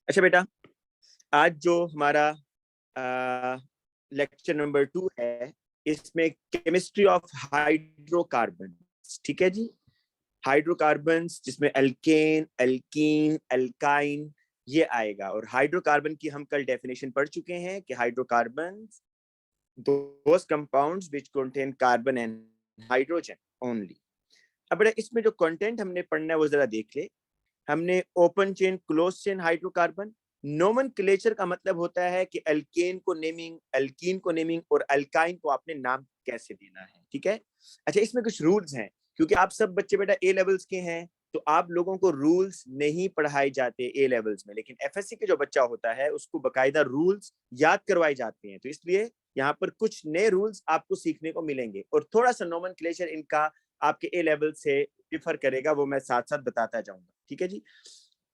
अच्छा बेटा, आज जो हमारा लेक्चर नंबर 2 है, इसमें केमिस्ट्री ऑफ हाइड्रोकार्बन, ठीक है जी। हाइड्रोकार्बन्स जिसमें एल्केन, एल्कीन, एल्काइन ये आएगा। और हाइड्रोकार्बन की हम कल डेफिनेशन पढ़ चुके हैं कि hydrocarbons those compounds which contain carbon and hydrogen only। अब बेटा इसमें जो कंटेंट हमने पढ़ना है वो जरा देख ले। हमने open chain, close chain hydrocarbon, nomenclature का मतलब होता है कि एल्केन को नेमिंग, एल्कीन को नेमिंग और अल्काइन को आपने नाम कैसे देना है, ठीक है। अच्छा, इसमें कुछ रूल्स हैं, क्योंकि आप सब बच्चे बेटा ए लेवल्स के हैं, तो आप लोगों को रूल्स नहीं पढ़ाए जाते ए लेवल्स में, लेकिन एफएससी के जो बच्चा होता है उसको बकायदा रूल्स याद करवाए जाते हैं। तो इसलिए यहाँ पर कुछ नए रूल्स आपको सीखने को मिलेंगे और थोड़ा सा नोमेनक्लेचर इनका आपके ए लेवल से डिफर करेगा, वो मैं साथ साथ बताता जाऊंगा, ठीक है जी।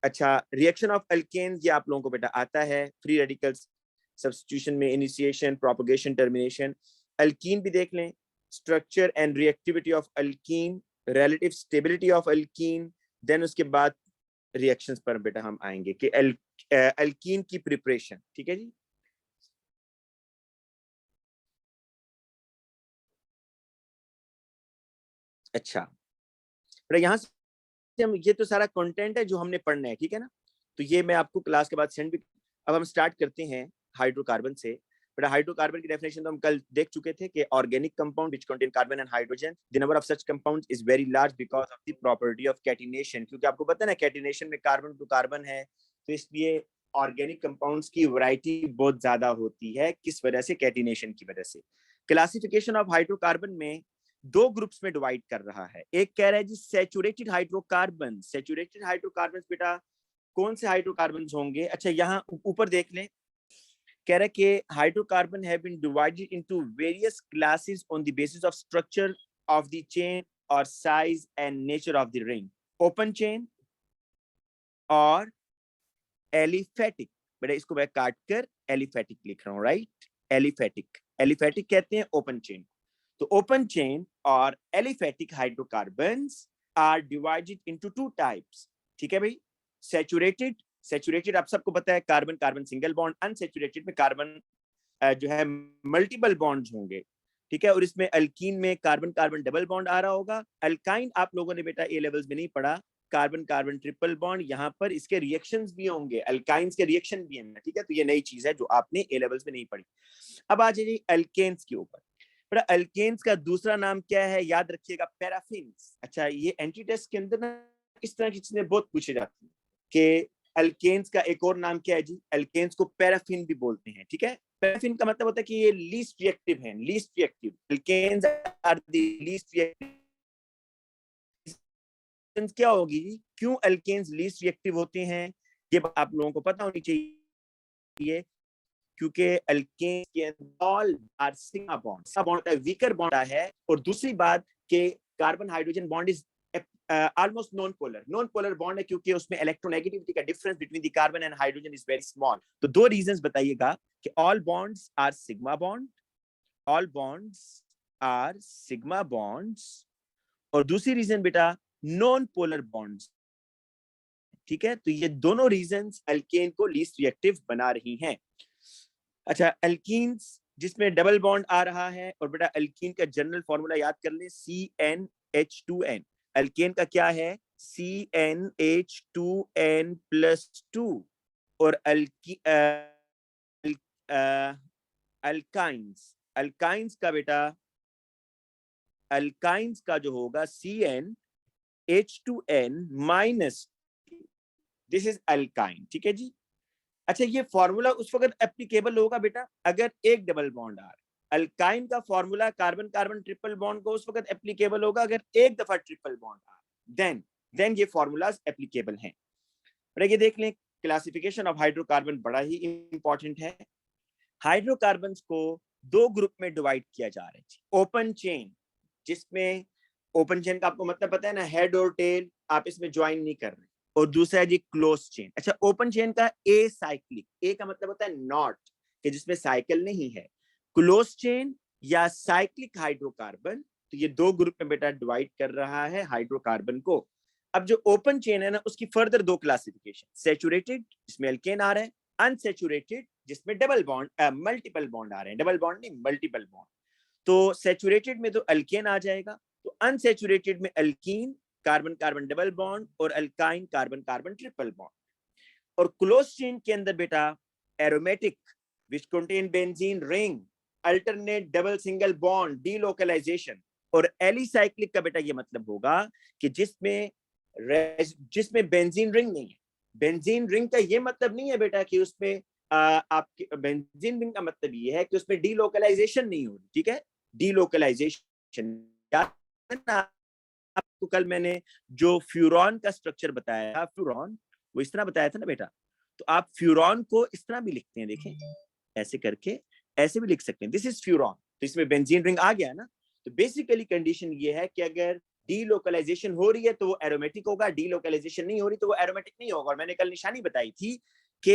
अच्छा, रिएक्शन ऑफ अल्केन ये आप लोगों को बेटा आता है, फ्री रेडिकल्स सब्स्टिट्यूशन में इनिशिएशन, प्रोपगेशन, टर्मिनेशन। अल्कीन भी देख लें, structure and reactivity of alkene, relative stability of alkene. Then उसके बाद रिएक्शंस पर बेटा हम आएंगे कि अल्कीन की प्रिपरेशन, ठीक है जी। अच्छा बेटा, यहाँ से हम, ये तो सारा कंटेंट है जो हमने पढ़ना है, ठीक है ना। तो ये मैं आपको क्लास के बाद सेंड भी। अब हम स्टार्ट करते हैं हाइड्रोकार्बन से। बेटा हाइड्रोकार्बन की डेफिनेशन तो हम कल देख चुके थे कि organic compound which contain carbon and hydrogen, the number of such compounds is very large because of the property of catenation. क्योंकि आपको पता है ना, कैटिनेशन में कार्बन टू कार्बन है, तो इसलिए ऑर्गेनिक कंपाउंड्स की वैरायटी बहुत ज्यादा होती है। किस वजह से? कैटिनेशन की वजह से। क्लासिफिकेशन ऑफ हाइड्रोकार्बन में दो ग्रुप्स में डिवाइड कर रहा है। एक कह रहा है जी सैचुरेटेड हाइड्रोकार्बन। सैचुरेटेड हाइड्रोकार्बन बेटा कौन से हाइड्रोकार्बन होंगे? अच्छा, यहाँ ऊपर देख लें, कह रहा है कि hydrocarbon have been divided into various classes on the basis of structure of the chain और size and nature of the ring. Open chain और एलिफेटिक। बेटा इसको मैं काट कर एलिफेटिक लिख रहा हूँ, राइट। एलिफेटिक, एलिफेटिक कहते हैं ओपन चेन। तो ओपन चेन और aliphatic hydrocarbons are divided into two types, ठीक है भाई। सैचुरेटेड, सैचुरेटेड आप सबको पता है carbon carbon single bond, unsaturated में कार्बन जो है मल्टीपल बॉन्ड्स होंगे, ठीक है। और इसमें अल्कीन में कार्बन कार्बन डबल बॉन्ड आ रहा होगा। अल्काइन आप लोगों ने बेटा ए लेवल्स में नहीं पढ़ा, कार्बन कार्बन ट्रिपल बॉन्ड, यहाँ पर इसके रिएक्शंस भी होंगे, अल्काइंस के रिएक्शन भी हैं, ठीक है। तो ये नई चीज है जो आपने ए लेवल्स में नहीं पढ़ी। अब आ जाइए अल्केन्स के ऊपर। बेटा अल्केन्स का दूसरा नाम क्या है? याद रखिएगा, पैराफिन्स। अच्छा, ये एंटी टेस्ट के अंदर ना इस तरह की चीजें बहुत पूछे जाती है कि अल्केन्स का एक और नाम क्या है जी? अल्केन्स को पैराफिन भी बोलते हैं, ठीक है। पैराफिन का मतलब होता है कि ये लीस्ट रिएक्टिव हैं, least reactive. Alkanes are the least reactive. क्या होगी जी, क्यों अल्केन्स लीस्ट रिएक्टिव होते हैं? ये आप लोगों को पता होनी चाहिए, क्योंकि अल्केन के all are sigma bond, sigma bond का वीकर बॉन्ड है। और दूसरी बात कि carbon hydrogen bond is almost non polar, non polar bond है, क्योंकि उसमें इलेक्ट्रोनेगेटिविटी का difference between the carbon and hydrogen is very small. तो दो रीजंस बताइएगा कि all bonds are sigma bond, all bonds are sigma bonds, और दूसरी रीजन बेटा नॉन पोलर बॉन्ड्स, ठीक है। तो ये दोनों रीजंस अल्केन को लीस्ट रिएक्टिव बना रही हैं। अच्छा, अल्कीन्स जिसमें डबल बॉन्ड आ रहा है, और बेटा अल्कीन का जनरल फॉर्मूला याद कर लें, CnH2n। अल्केन का क्या है? CnH2n+2। और अल्काइंस, अल्काइंस का बेटा, अल्काइंस का जो होगा CnH2n-, दिस इज अल्काइन, ठीक है जी। अच्छा, ये फॉर्मूला उस वक्त एप्लीकेबल होगा बेटा अगर एक डबल बॉन्ड आ रहा है। अल्काइन का formula carbon carbon triple bond को उस वक्त एप्लीकेबल होगा अगर एक दफा ट्रिपल बॉन्ड आ रहा है, देन ये फॉर्मूलाज एप्लीकेबल हैं। ये देख लें, क्लासिफिकेशन ऑफ हाइड्रोकार्बन बड़ा ही इंपॉर्टेंट है। हाइड्रोकार्बन्स को दो ग्रुप में डिवाइड किया जा रहा है। ओपन चेन, जिसमें ओपन चेन का आपको मतलब पता है ना, हेड और टेल आप इसमें ज्वाइन नहीं कर रहे। और दूसरा है जी क्लोज चेन। अच्छा, ओपन चेन का ए साइक्लिक, ए का मतलब होता है नॉट, कि जिसमें साइकिल नहीं है। क्लोज चेन या साइक्लिक हाइड्रोकार्बन, तो ये दो ग्रुप में बेटा डिवाइड कर रहा है हाइड्रोकार्बन को। अब जो ओपन चेन है ना, उसकी फर्दर दो क्लासिफिकेशन, सैचुरेटेड जिसमें एल्केन आ रहा है, अनसैचुरेटेड जिसमें डबल बॉन्ड मल्टीपल बॉन्ड आ रहे हैं, डबल बॉन्ड नहीं मल्टीपल बॉन्ड। तो सैचुरेटेड में तो अल्केन आ जाएगा, तो अनसैचुरेटेड में alkene carbon carbon double bond और alkyne carbon carbon triple bond. और क्लोज चेन के अंदर बेटा aromatic which contain benzene ring, alternate double single bond, delocalization. और एलिसाइक्लिक का बेटा ये मतलब होगा कि जिसमें बेंजीन रिंग नहीं है। बेंजीन रिंग का ये मतलब नहीं है बेटा कि उसमें आपके बेंजीन रिंग का मतलब ये है कि उसमें डीलोकलाइजेशन नहीं हो रही, ठीक है, डीलोकलाइजेशन। आपको कल मैंने जो फ्यूरॉन का स्ट्रक्चर बताया, फ्यूरॉन वो इस तरह बताया था ना बेटा, तो आप फ्यूरॉन को इस तरह भी लिखते हैं, देखें ऐसे करके, ऐसे भी लिख सकते हैं, दिस इज फ्यूरॉन। तो इसमें बेंजीन रिंग आ गया ना। तो बेसिकली कंडीशन ये है कि अगर डीलोकलाइजेशन हो रही है तो वो एरोमेटिक होगा, डीलोकलाइजेशन नहीं हो रही तो वो एरोमेटिक नहीं होगा। और मैंने कल निशानी बताई थी कि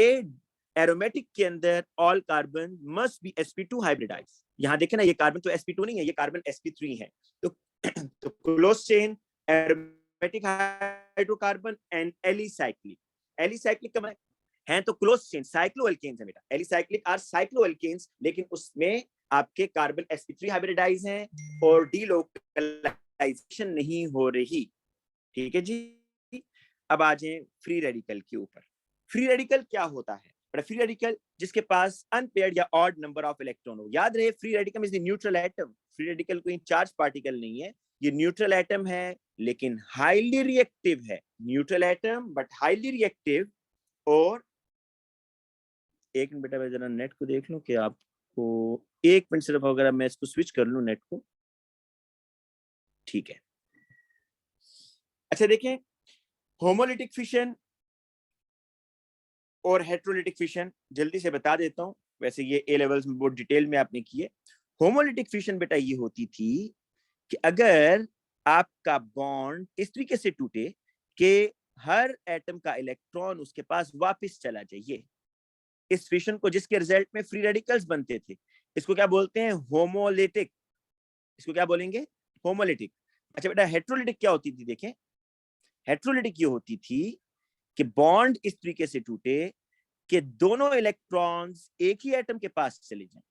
एरोमेटिक के अंदर all carbon must be sp2 hybridise. यहां देखें ना, ये कार्बन तो sp2 नहीं है, ये कार्बन sp3 है। तो close chain aromatic hydrocarbon and alicyclic. Alicyclic का है तो क्लोज चेन साइक्लोएल्केन्स है बेटा, एलिसाइक्लिक आर साइक्लोएल्केन्स, लेकिन उसमें आपके कार्बन sp3 हाइब्रिडाइज हैं और डीलोकलाइजेशन नहीं हो रही, ठीक है जी। अब आ जाए फ्री रेडिकल के ऊपर। फ्री रेडिकल क्या होता है? फ्री रेडिकल जिसके पास अनपेयर्ड या ऑड नंबर ऑफ इलेक्ट्रॉन हो। याद रहे free radical is the neutral atom. Free radical कोई चार्ज पार्टिकल नहीं है, ये न्यूट्रल एटम है लेकिन हाईली रिएक्टिव है। Neutral atom but highly reactive. और एक मिनट बेटा, मैं जरा नेट को देख लूं कि आपको, एक मिनट सिर्फ, अगर मैं इसको स्विच कर लूं नेट को, ठीक है। अच्छा देखें, होमोलिटिक फिशन और हेट्रोलिटिक फिशन जल्दी से बता देता हूं, वैसे ये ए लेवल्स में बहुत डिटेल में आपने किए। होमोलिटिक फिशन बेटा ये होती थी कि अगर आपका बॉन्ड इस तरीके से टूटे कि हर एटम का इलेक्ट्रॉन उसके पास वापस चला जाए, इस फिशन को, जिसके रिजल्ट में फ्री रेडिकल्स बनते थे, इसको क्या बोलते हैं? होमोलिटिक। इसको क्या बोलेंगे? होमोलिटिक। अच्छा बेटा, हेट्रोलिटिक क्या होती थी? देखें, हेट्रोलिटिक ये होती थी कि बॉन्ड इस तरीके से टूटे कि दोनों इलेक्ट्रॉन्स एक ही एटम के पास चले जाएं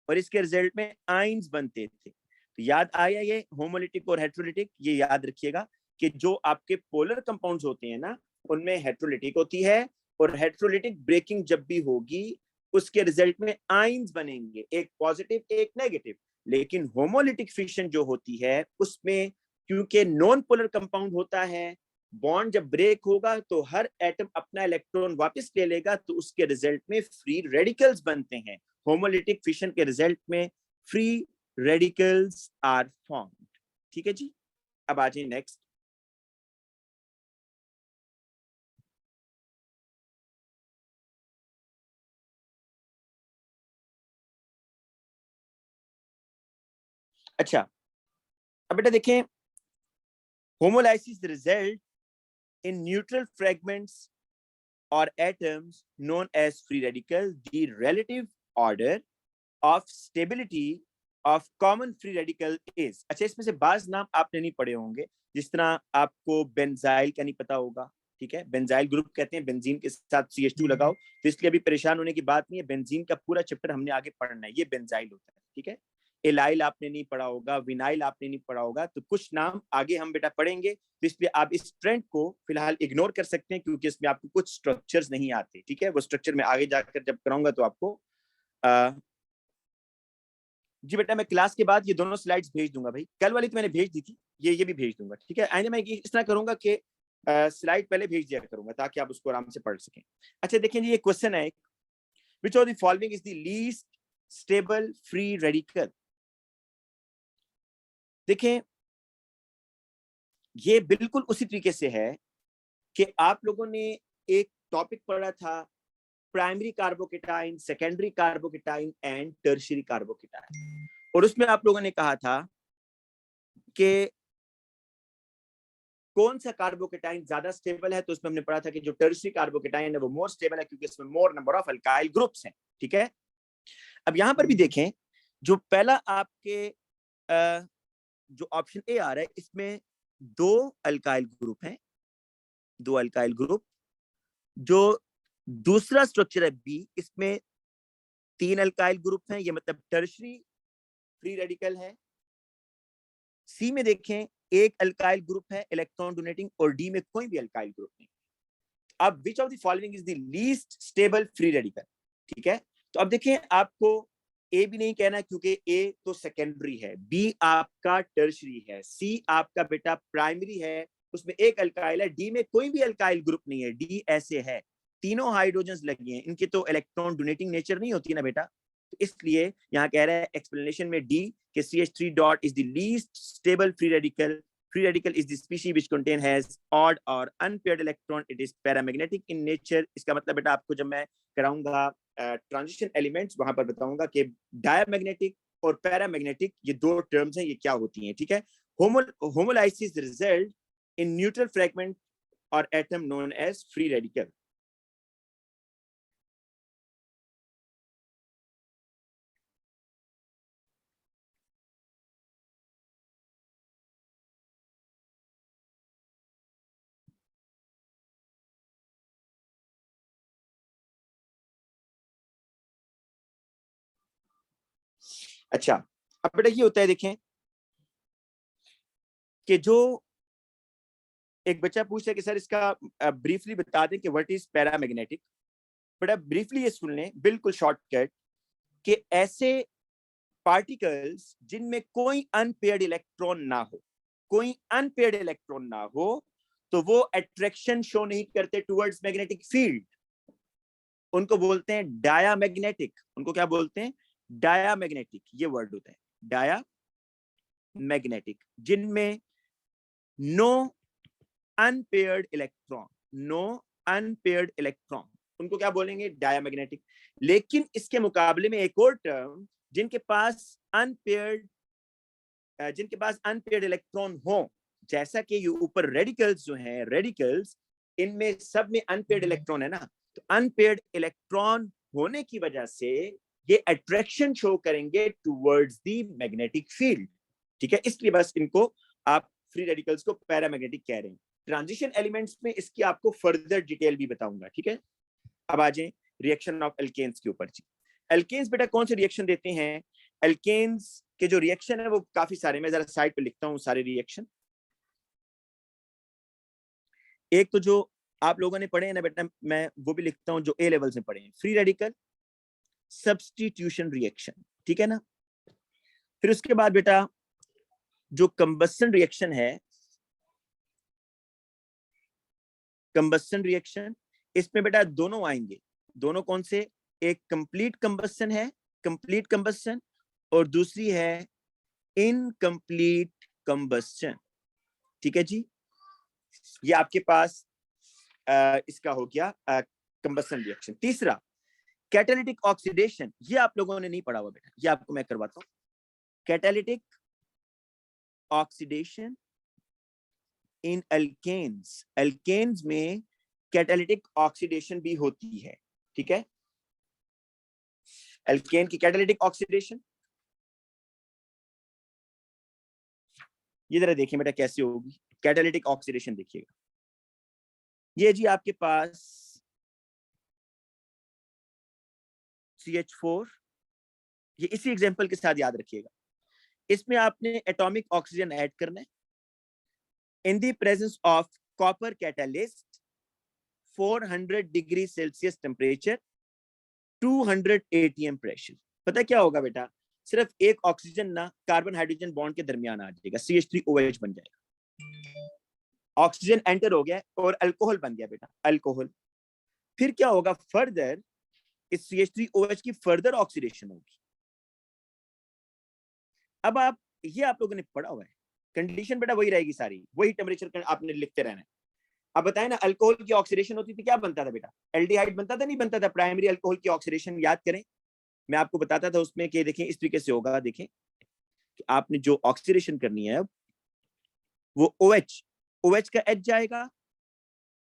और इसके रिजल्ट में आइंस बनते थे। तो याद आया ये होमोलिटिक और हेट्रोलिटिक? ये याद रखिएगा कि जो आपके पोलर कंपाउंड्स होते हैं ना, उनमें हेट्रोलिटिक होती है, और हेट्रोलिटिक ब्रेकिंग जब भी होगी उसके रिजल्ट में आइंस बनेंगे, एक पॉजिटिव एक नेगेटिव। लेकिन होमोलिटिक फिशन जो होती है उसमें क्योंकि नॉन पोलर कंपाउंड होता है, बॉन्ड जब ब्रेक होगा तो हर एटम अपना इलेक्ट्रॉन वापस ले लेगा, तो उसके रिजल्ट में फ्री रेडिकल्स बनते हैं। होमोलिटिक फिशन के रिजल्ट में फ्री रेडिकल्स आर फॉर्म्ड, ठीक है जी। अब आ जाए नेक्स्ट। अच्छा, अब बेटा देखें, homolysis result in neutral fragments or atoms known as free radicals. The relative order of stability of common free radical is। अच्छा, इसमें से बाज नाम आपने नहीं पढ़े होंगे, जिस तरह आपको बेंजाइल का नहीं पता होगा, ठीक है, बेंजाइल ग्रुप कहते हैं, बेंजीन के साथ CH2 लगाओ, तो इसलिए अभी परेशान होने की बात नहीं है, बेंजीन का पूरा चैप्टर हमने आगे पढ़ना है, ये बेंजाइल होता है, ठीक है। एलाइल आपने नहीं पढ़ा होगा, विनाइल आपने नहीं पढ़ा होगा, तो कुछ नाम आगे हम बेटा पढ़ेंगे, तो इसलिए आप इस ट्रेंड को फिलहाल इग्नोर कर सकते हैं क्योंकि इसमें आपको कुछ स्ट्रक्चर्स नहीं आते, ठीक है। वो स्ट्रक्चर में आगे जाकर जब कराऊंगा तो आपको जी बेटा, मैं क्लास के बाद ये दोनों स्लाइड्स भेज दूंगा भाई, कल वाली तो मैंने भेज दी थी, ये भी भेज दूंगा, ठीक है। आइंदा मैं इस तरह करूंगा कि स्लाइड पहले भेज दिया करूंगा ताकि आप उसको आराम से पढ़ सकें। अच्छा देखिए, ये क्वेश्चन है, which of the following is the least stable free radical. देखें, ये बिल्कुल उसी तरीके से है कि आप लोगों ने एक टॉपिक पढ़ा था, primary carbocation, secondary carbocation and tertiary carbocation, और उसमें आप लोगों ने कहा था कि कौन सा कार्बोकेटाइन ज्यादा स्टेबल है, तो उसमें हमने पढ़ा था कि जो टर्शियरी कार्बोकेटाइन है वो मोर स्टेबल है क्योंकि इसमें मोर नंबर ऑफ अल्काइल ग्रुप्स हैं, ठीक है। अब यहां पर भी देखें, जो पहला आपके जो ऑप्शन ए आ रहा है, इसमें 2 अल्काइल ग्रुप हैं 2 अल्काइल ग्रुप। जो दूसरा स्ट्रक्चर है बी, इसमें 3 अल्काइल ग्रुप हैं, ये मतलब टर्शरी फ्री रेडिकल है। सी में देखें, 1 अल्काइल ग्रुप है इलेक्ट्रॉन डोनेटिंग, और डी में कोई भी अल्काइल ग्रुप नहीं। अब which of the following is the least stable free radical? ठीक है, तो अब देखें, आपको ए भी नहीं कहना क्योंकि ए तो सेकेंडरी है, बी आपका टर्शरी है, सी आपका बेटा प्राइमरी है, उसमें 1 अल्काइल है, डी में कोई भी अल्काइल ग्रुप नहीं है, डी ऐसे है, तीनों हाइड्रोजन लगे हैं, इनकी तो इलेक्ट्रॉन डोनेटिंग नेचर नहीं होती ना बेटा। तो इसलिए यहाँ कह रहा है एक्सप्लेनेशन में डी कि CH3 dot is the least stable free radical. Free radical is the species which contain has odd or unpaired electron. It is paramagnetic in nature. इसका मतलब बेटा आपको जब मैं कराऊंगा ट्रांजिशन एलिमेंट्स, वहां पर बताऊंगा कि डायमैग्नेटिक और पैरामैग्नेटिक ये 2 टर्म्स हैं, ये क्या होती हैं। ठीक है, homolysis result in neutral fragment और atom known as free radical. अच्छा, अब बेटा ये होता है, देखें कि जो एक बच्चा पूछता है कि सर इसका ब्रीफली बता दें कि व्हाट इज पैरामैग्नेटिक। बड़ा ब्रीफली ये सुन लें, बिल्कुल शॉर्टकट, कि ऐसे पार्टिकल्स जिनमें कोई अनपेयर्ड इलेक्ट्रॉन ना हो, कोई अनपेयर्ड इलेक्ट्रॉन ना हो, तो वो अट्रैक्शन शो नहीं करते टुवर्ड्स मैग्नेटिक फील्ड, उनको बोलते हैं डायामैग्नेटिक। उनको क्या बोलते हैं? डायामैग्नेटिक, ये वर्ड होता है डायामैग्नेटिक, जिनमें no unpaired electron, no unpaired electron, उनको क्या बोलेंगे? डायामैग्नेटिक। लेकिन इसके मुकाबले में एक और टर्म, जिनके पास अनपेयर्ड इलेक्ट्रॉन हो, जैसा कि ये ऊपर रेडिकल्स जो हैं, रेडिकल्स इनमें सब में अनपेयर्ड इलेक्ट्रॉन है ना, तो अनपेयर्ड इलेक्ट्रॉन होने की वजह से ये अट्रैक्शन शो करेंगे टुवर्ड्स द मैग्नेटिक फील्ड। ठीक है, इसलिए बस इनको आप फ्री रेडिकल्स को पैरामैग्नेटिक कह रहे हैं। ट्रांजिशन एलिमेंट्स में इसकी आपको फर्दर डिटेल भी बताऊंगा। ठीक है, अब आ जाए रिएक्शन ऑफ एल्केन्स के ऊपर। एल्केन्स बेटा कौन से रिएक्शन देते हैं? एल्केन्स के जो रिएक्शन है वो काफी सारे, मैं जरा साइड पे लिखता हूँ सारे रिएक्शन। एक तो जो आप लोगों ने पढ़े हैं ना बेटा, मैं वो भी लिखता हूँ जो ए लेवल से पढ़े हैं। फ्री रेडिकल सब्स्टिट्यूशन रिएक्शन, ठीक है ना। फिर उसके बाद बेटा जो कंबस्शन रिएक्शन है, कंबस्शन रिएक्शन, इसमें बेटा दोनों आएंगे। दोनों कौन से? एक कंप्लीट कंबस्शन है, कंप्लीट कंबस्शन, और दूसरी है इनकम्प्लीट कंबस्शन। ठीक है जी, ये आपके पास इसका हो गया कंबस्शन रिएक्शन। तीसरा कैटालिटिक ऑक्सीडेशन, ये आप लोगों ने नहीं पढ़ा हुआ बेटा, ये आपको मैं करवाता हूं। Catalytic oxidation in alkanes, alkanes में कैटालिटिक ऑक्सीडेशन भी होती है। ठीक है, अल्केन की कैटालिटिक ऑक्सीडेशन, ये जरा देखिए बेटा कैसे होगी कैटालिटिक ऑक्सीडेशन। देखिएगा, ये जी आपके पास CH4, ये इसी एग्जांपल के साथ याद रखिएगा। इसमें आपने एटॉमिक ऑक्सीजन ऐड करना है इन the presence of copper catalyst, 400 degree Celsius temperature, 200 ATM pressure. पता क्या होगा बेटा? सिर्फ एक ऑक्सीजन ना कार्बन हाइड्रोजन बॉन्ड के दरमियान आ जाएगा, CH3OH बन जाएगा। ऑक्सीजन एंटर हो गया और अल्कोहल बन गया बेटा, अल्कोहल। फिर क्या होगा? फर्दर इस CH3OH की फर्दर ऑक्सीडेशन होगी। अब ये आप लोगों ने पढ़ा हुआ है, कंडीशन बेटा वही रहेगी, सारी वही टेम्परेचर आपने लिखते रहना है। अब बताएं ना, अल्कोहल की ऑक्सीडेशन होती थी, क्या बनता था बेटा? एल्डिहाइड बनता था, नहीं बनता था? प्राइमरी अल्कोहल की ऑक्सीडेशन याद करें, मैं आपको बताता था उसमें कि देखें इस तरीके से होगा। देखें कि आपने जो ऑक्सीडेशन करनी है अब, वो OH का H जाएगा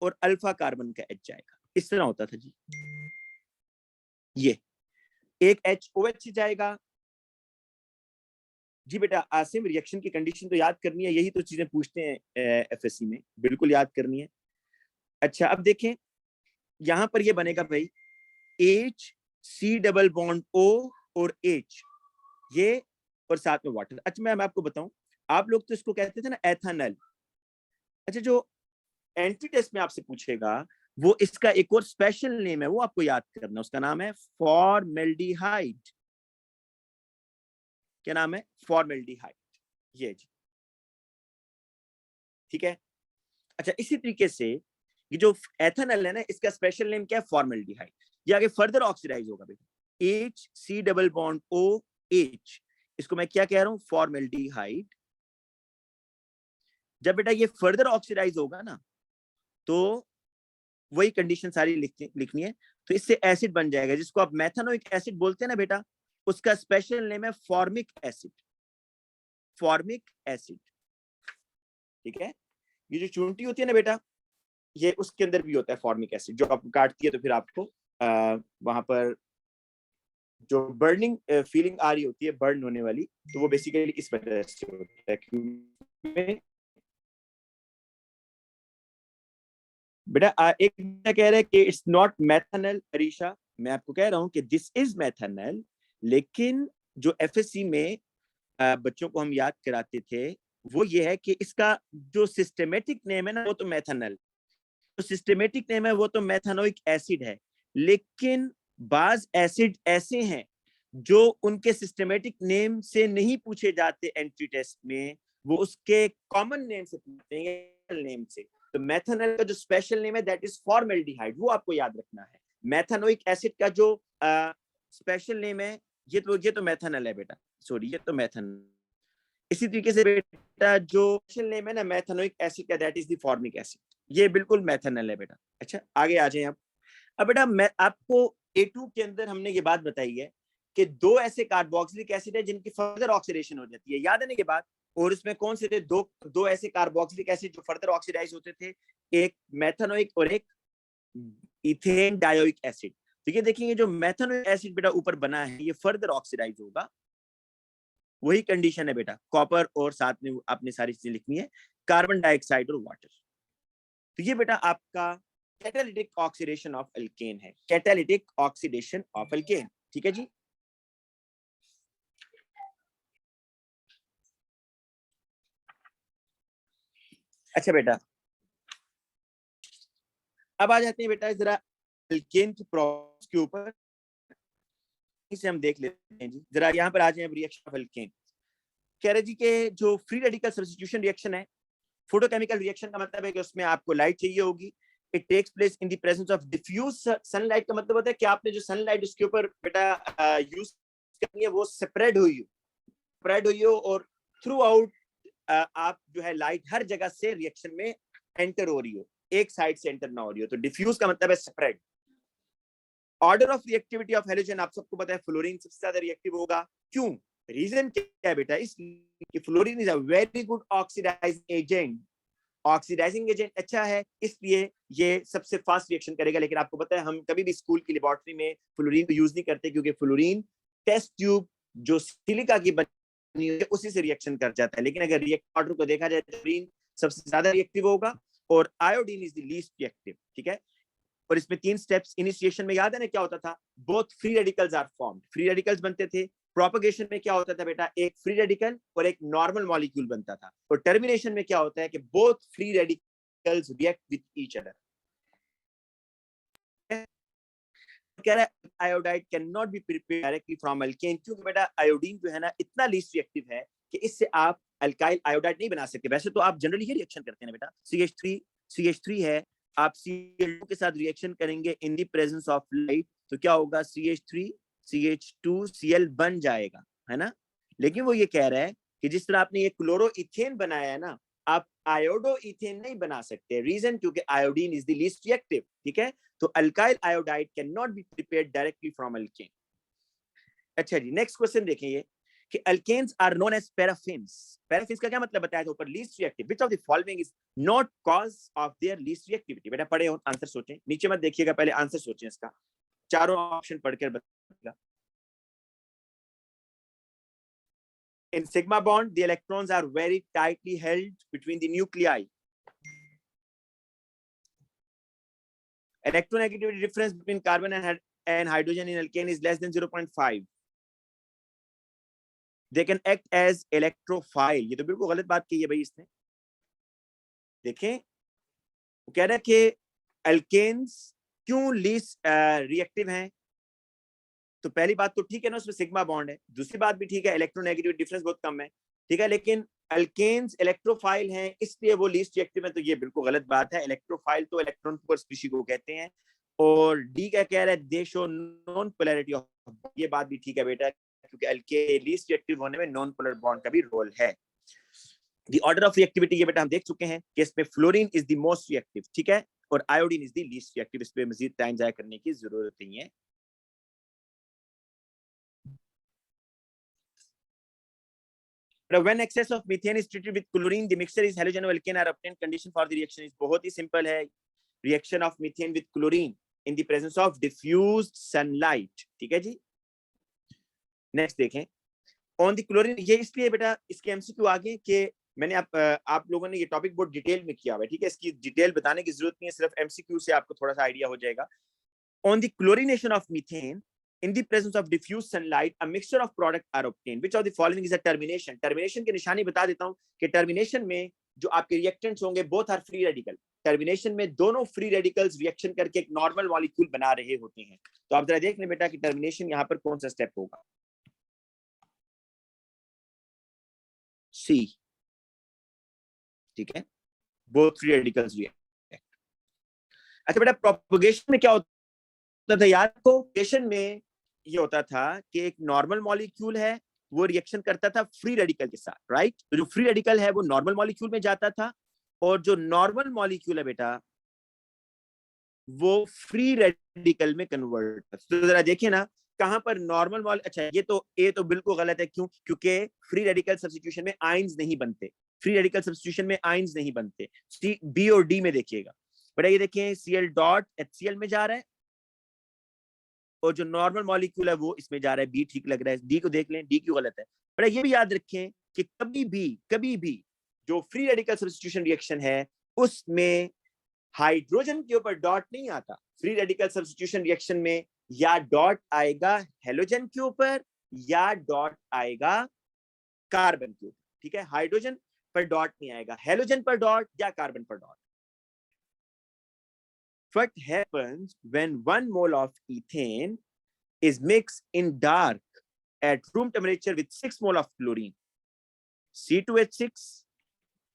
और अल्फा कार्बन का H जाएगा, इस तरह होता था जी। ये एक H OH जाएगा जी बेटा। आसिम, रिएक्शन की कंडीशन तो याद करनी है, यही तो चीजें पूछते हैं FSC में, बिल्कुल याद करनी है। अच्छा अब देखें यहां पर ये बनेगा भाई H C double bond O और H ये और साथ में वाटर। अच्छा मैं आपको बताऊं, आप लोग तो इसको कहते थे ना एथेनॉल। अच्छा जो एंट्री टेस्ट में आपसे पूछेगा वो इसका एक और स्पेशल नेम है, वो आपको याद करना, उसका नाम है फॉर्मेल्डिहाइड। क्या नाम है? फॉर्मेल्डिहाइड। ये जी ठीक है। अच्छा इसी तरीके से ये जो एथेनॉल है ना इसका स्पेशल नेम क्या है? फॉर्मेल्डिहाइड। ये आगे फर्दर ऑक्सीडाइज होगा बेटा, H C double bond O H, इसको मैं क्या कह रहा हूं? फॉर्मेल्डिहाइड। जब बेटा ये फर्दर ऑक्सीडाइज होगा ना तो वही कंडीशन सारी लिखनी है, तो इससे एसिड बन जाएगा जिसको आप मेथानोइक एसिड बोलते हैं ना बेटा, उसका स्पेशल नेम है फॉर्मिक एसिड। फॉर्मिक एसिड ठीक है। ये जो चूंटी होती है ना बेटा, ये उसके अंदर भी होता है फॉर्मिक एसिड, जो आपको काटती है तो फिर आपको वहां पर जो बर्निंग फीलिंग आ रही होती है, बर्न होने वाली, तो वो बेसिकली इस वजह से होता है। बेटा एक कह रहा है कि इट्स नॉट मैथनल। अरीशा मैं आपको कह रहा हूं कि दिस इज मैथनल, लेकिन जो एफएससी में बच्चों को हम याद कराते थे वो ये है कि इसका जो सिस्टमेटिक नेम है ना वो तो मैथनल, जो सिस्टमेटिक नेम है वो तो मैथानोइक एसिड है, लेकिन बाज एसिड ऐसे हैं जो उनके सिस्टमेटिक नेम से नहीं पूछे जाते एंट्री टेस्ट में, वो उसके कॉमन नेम से पूछते हैं, नेम से। तो मेथानॉल का जो स्पेशल नेम है दैट इज फॉर्मेल्डिहाइड, वो आपको याद रखना है। मेथानोइक एसिड का जो स्पेशल नेम है ये तो मेथानॉल है बेटा, सॉरी ये तो मेथानॉल। इसी तरीके से बेटा जो स्पेशल नेम है ना मेथानोइक एसिड का that is the formic acid, ये बिल्कुल मेथानॉल है बेटा। अच्छा आगे आ जाए आप। अब बेटा मैं आपको A2 के अंदर हमने ये बात बताई है कि दो ऐसे कार्बोक्सिलिक एसिड है जिनकी फर्दर ऑक्सीडेशन हो जाती है, याद है ना ये बात? और इसमें कौन से थे? दो ऐसे कार्बोक्सिलिक एसिड जो फर्दर ऑक्सीडाइज होते थे, एक मेथानोइक और एक इथेन डायोइक एसिड। तो ये देखिए जो मेथानोइक एसिड बेटा ऊपर बना है ये फर्दर ऑक्सीडाइज होगा, वही कंडीशन है बेटा, कॉपर और साथ में आपने सारी चीजें लिखनी है, कार्बन डाइऑक्साइड और वाटर। तो ये बेटा आपका कैटालिटिक ऑक्सीडेशन ऑफ एल्केन है, कैटालिटिक ऑक्सीडेशन ऑफ एल्केन। ठीक है जी। अच्छा बेटा अब आ जाते हैं बेटा जरा एल्केन की प्रॉपर्टीज के ऊपर, इसे हम देख लेते हैं जी। जरा यहाँ पर आ जाए रिएक्शन ऑफ एल्केन। कह रहे जी के जो फ्री रेडिकल सब्स्टिट्यूशन रिएक्शन है, फोटोकेमिकल रिएक्शन का मतलब है कि उसमें आपको लाइट चाहिए होगी। It takes place in the presence of diffuse sunlight, का मतलब होता है कि आपने जो सनलाइट उसके ऊपर बेटा यूज करनी है वो स्प्रेड हुई हो और थ्रू आउट आप जो है लाइट हर जगह से रिएक्शन में एंटर हो रही हो, एक साइड से एंटर ना हो रही हो। तो डिफ्यूज का मतलब है spread. Order of reactivity of halogen आप सबको पता है, फ्लोरीन सबसे ज्यादा रिएक्टिव होगा। क्यों? रीजन क्या है बेटा? इसलिए fluorine is a very good oxidising agent, oxidising agent अच्छा है इसलिए ये सबसे फास्ट रिएक्शन करेगा। लेकिन आपको पता है हम कभी भी स्कूल की लेबोरेटरी में फ्लोरीन को यूज नहीं करते, क्योंकि फ्लोरीन टेस्ट ट्यूब जो सिलिका की बनी है उसी से रिएक्शन कर जाता है। लेकिन अगर रिएक्ट ऑर्डर को देखा जाए तो फ्लोरीन सबसे ज्यादा रिएक्टिव होगा और iodine is the least reactive. ठीक है। और इसमें 3 स्टेप्स इनिशिएशन में याद है ना क्या होता था? Both free radicals are formed, free radicals बनते थे। प्रोपगेशन में क्या होता था बेटा? एक फ्री रेडिकल और एक नॉर्मल मॉलिक्यूल बनता था। और टर्मिनेशन में क्या होता है कि both free radicals react with each other. कह रहा है iodide can not be prepared directly from alkane, क्योंकि बेटा आयोडीन जो है ना इतना लीस्ट रिएक्टिव है कि इससे आप अल्काइल आयोडाइड नहीं बना सकते। वैसे तो आप जनरली ये रिएक्शन करते हैं बेटा, CH3 है, आप Cl2 के साथ रिएक्शन करेंगे इन द प्रेजेंस ऑफ लाइट, तो क्या होगा? CH3 CH2Cl बन जाएगा, है ना। लेकिन वो ये कह रहा है कि जिस तरह आपने ये क्लोरो इथेन बनाया है ना, आप आयोडो इथेन नहीं बना सकते। रीजन क्योंकि iodine is the least reactive. ठीक है। तो alkyl iodide can not be prepared directly from alkane. अच्छा जी नेक्स्ट क्वेश्चन देखिए कि alkanes are known as paraffins. Paraffins का क्या मतलब बताया था ऊपर? Least reactive. Which of the following is not cause of their least reactivity? बेटा पढ़े हो आंसर सोचें, नीचे मत देखिएगा, पहले आंसर सोचें इसका, चारों ऑप्शन पढ़कर बताइएगा। In sigma bond, the electrons are very tightly held between the nuclei. Electronegativity difference between carbon and hydrogen in alkane is less than 0.5. They can act as electrophile. ये तो बिल्कुल गलत बात की है भाई इसने. देखें, वो कह रहा है कि अल्केन्स क्यों लीस्ट रिएक्टिव हैं. तो पहली बात तो ठीक है ना, उसमें सिग्मा बॉन्ड है. दूसरी बात भी ठीक है, इलेक्ट्रोनेगेटिविटी डिफरेंस बहुत कम है. ठीक है, लेकिन अल्केन्स इलेक्ट्रोफाइल हैं इसलिए वो लीस्ट रिएक्टिव है. तो ये बिल्कुल गलत बात है. इलेक्ट्रोफाइल तो इलेक्ट्रॉन पोर स्पीशीज को कहते हैं. और डी क्या कह रहा है, दे शो नॉन पोलैरिटी ऑफ. ये बात भी ठीक है बेटा, क्योंकि अल्केन लीस्ट रिएक्टिव होने में नॉन पोलर बॉन्ड का भी रोल है. द ऑर्डर ऑफ रिएक्टिविटी ये बेटा हम देख चुके हैं कि इसमें fluorine is the most reactive. ठीक है, और iodine is the least reactive. इस पे मजीद टाइम जाया करने की जरूरत नहीं है. When excess of methane is treated with chlorine, the mixture is halogen or alkane are obtained. Condition for the reaction is बहुत ही simple है. Reaction of methane with chlorine in the presence of diffused sunlight. ठीक है जी. Next देखें. On the chlorine, ये इसलिए बेटा इसके MCQ आगे कि मैंने आप लोगों ने ये टॉपिक बहुत डिटेल में किया हुआ है. ठीक है, इसकी डिटेल बताने की जरूरत नहीं है, सिर्फ MCQ से आपको थोड़ा सा आइडिया हो जाएगा. On the chlorination of methane, in the presence of diffuse sunlight, a mixture of product are obtained. Which of the following is a termination? Termination की निशानी बता देता हूँ कि termination में जो आपके रिएक्टेंट्स होंगे both are free radical. Termination में दोनों फ्री रेडिकल्स रिएक्शन करके एक नॉर्मल मॉलिक्यूल बना रहे होते हैं. तो आप जरा देख लें बेटा कि टर्मिनेशन यहाँ पर कौन सा स्टेप होगा. सी. ठीक है, बोथ फ्री रेडिकल्स रिएक्ट. अच्छा बेटा, प्रोपगेशन में क्या होता था यार? प्रोपगेशन में ये होता था कि एक नॉर्मल मॉलिक्यूल है, वो रिएक्शन करता था फ्री रेडिकल के साथ, राइट? तो जो फ्री रेडिकल है वो नॉर्मल मॉलिक्यूल में जाता था, और जो नॉर्मल मॉलिक्यूल है बेटा वो फ्री रेडिकल में कन्वर्ट. तो जरा देखिए ना कहां पर नॉर्मल मॉल. अच्छा, ये तो ए तो बिल्कुल गलत है. क्यों? क्योंकि फ्री रेडिकल सब्स्टिट्यूशन में आयंस नहीं बनते. फ्री रेडिकल सब्स्टिट्यूशन में आयंस नहीं बनते. सी, बी और डी में देखिएगा बेटा. ये देखिए Cl डॉट HCl में जा रहा है, और जो नॉर्मल मॉलिक्यूल है वो इसमें जा रहा है. बी ठीक लग रहा है. डी को देख लें, डी क्यों गलत है बेटा. ये भी याद रखें कि कभी भी जो फ्री रेडिकल सब्स्टिट्यूशन रिएक्शन है उसमें हाइड्रोजन के ऊपर डॉट नहीं आता. फ्री रेडिकल सब्स्टिट्यूशन रिएक्शन में या डॉट आएगा हेलोजन के ऊपर या डॉट आएगा कार्बन के ऊपर. ठीक है, हाइड्रोजन पर डॉट नहीं आएगा, हेलोजन पर डॉट या कार्बन पर dot. What happens when 1 mole of ethane is mixed in dark at room temperature with 6 mole of chlorine? C2H6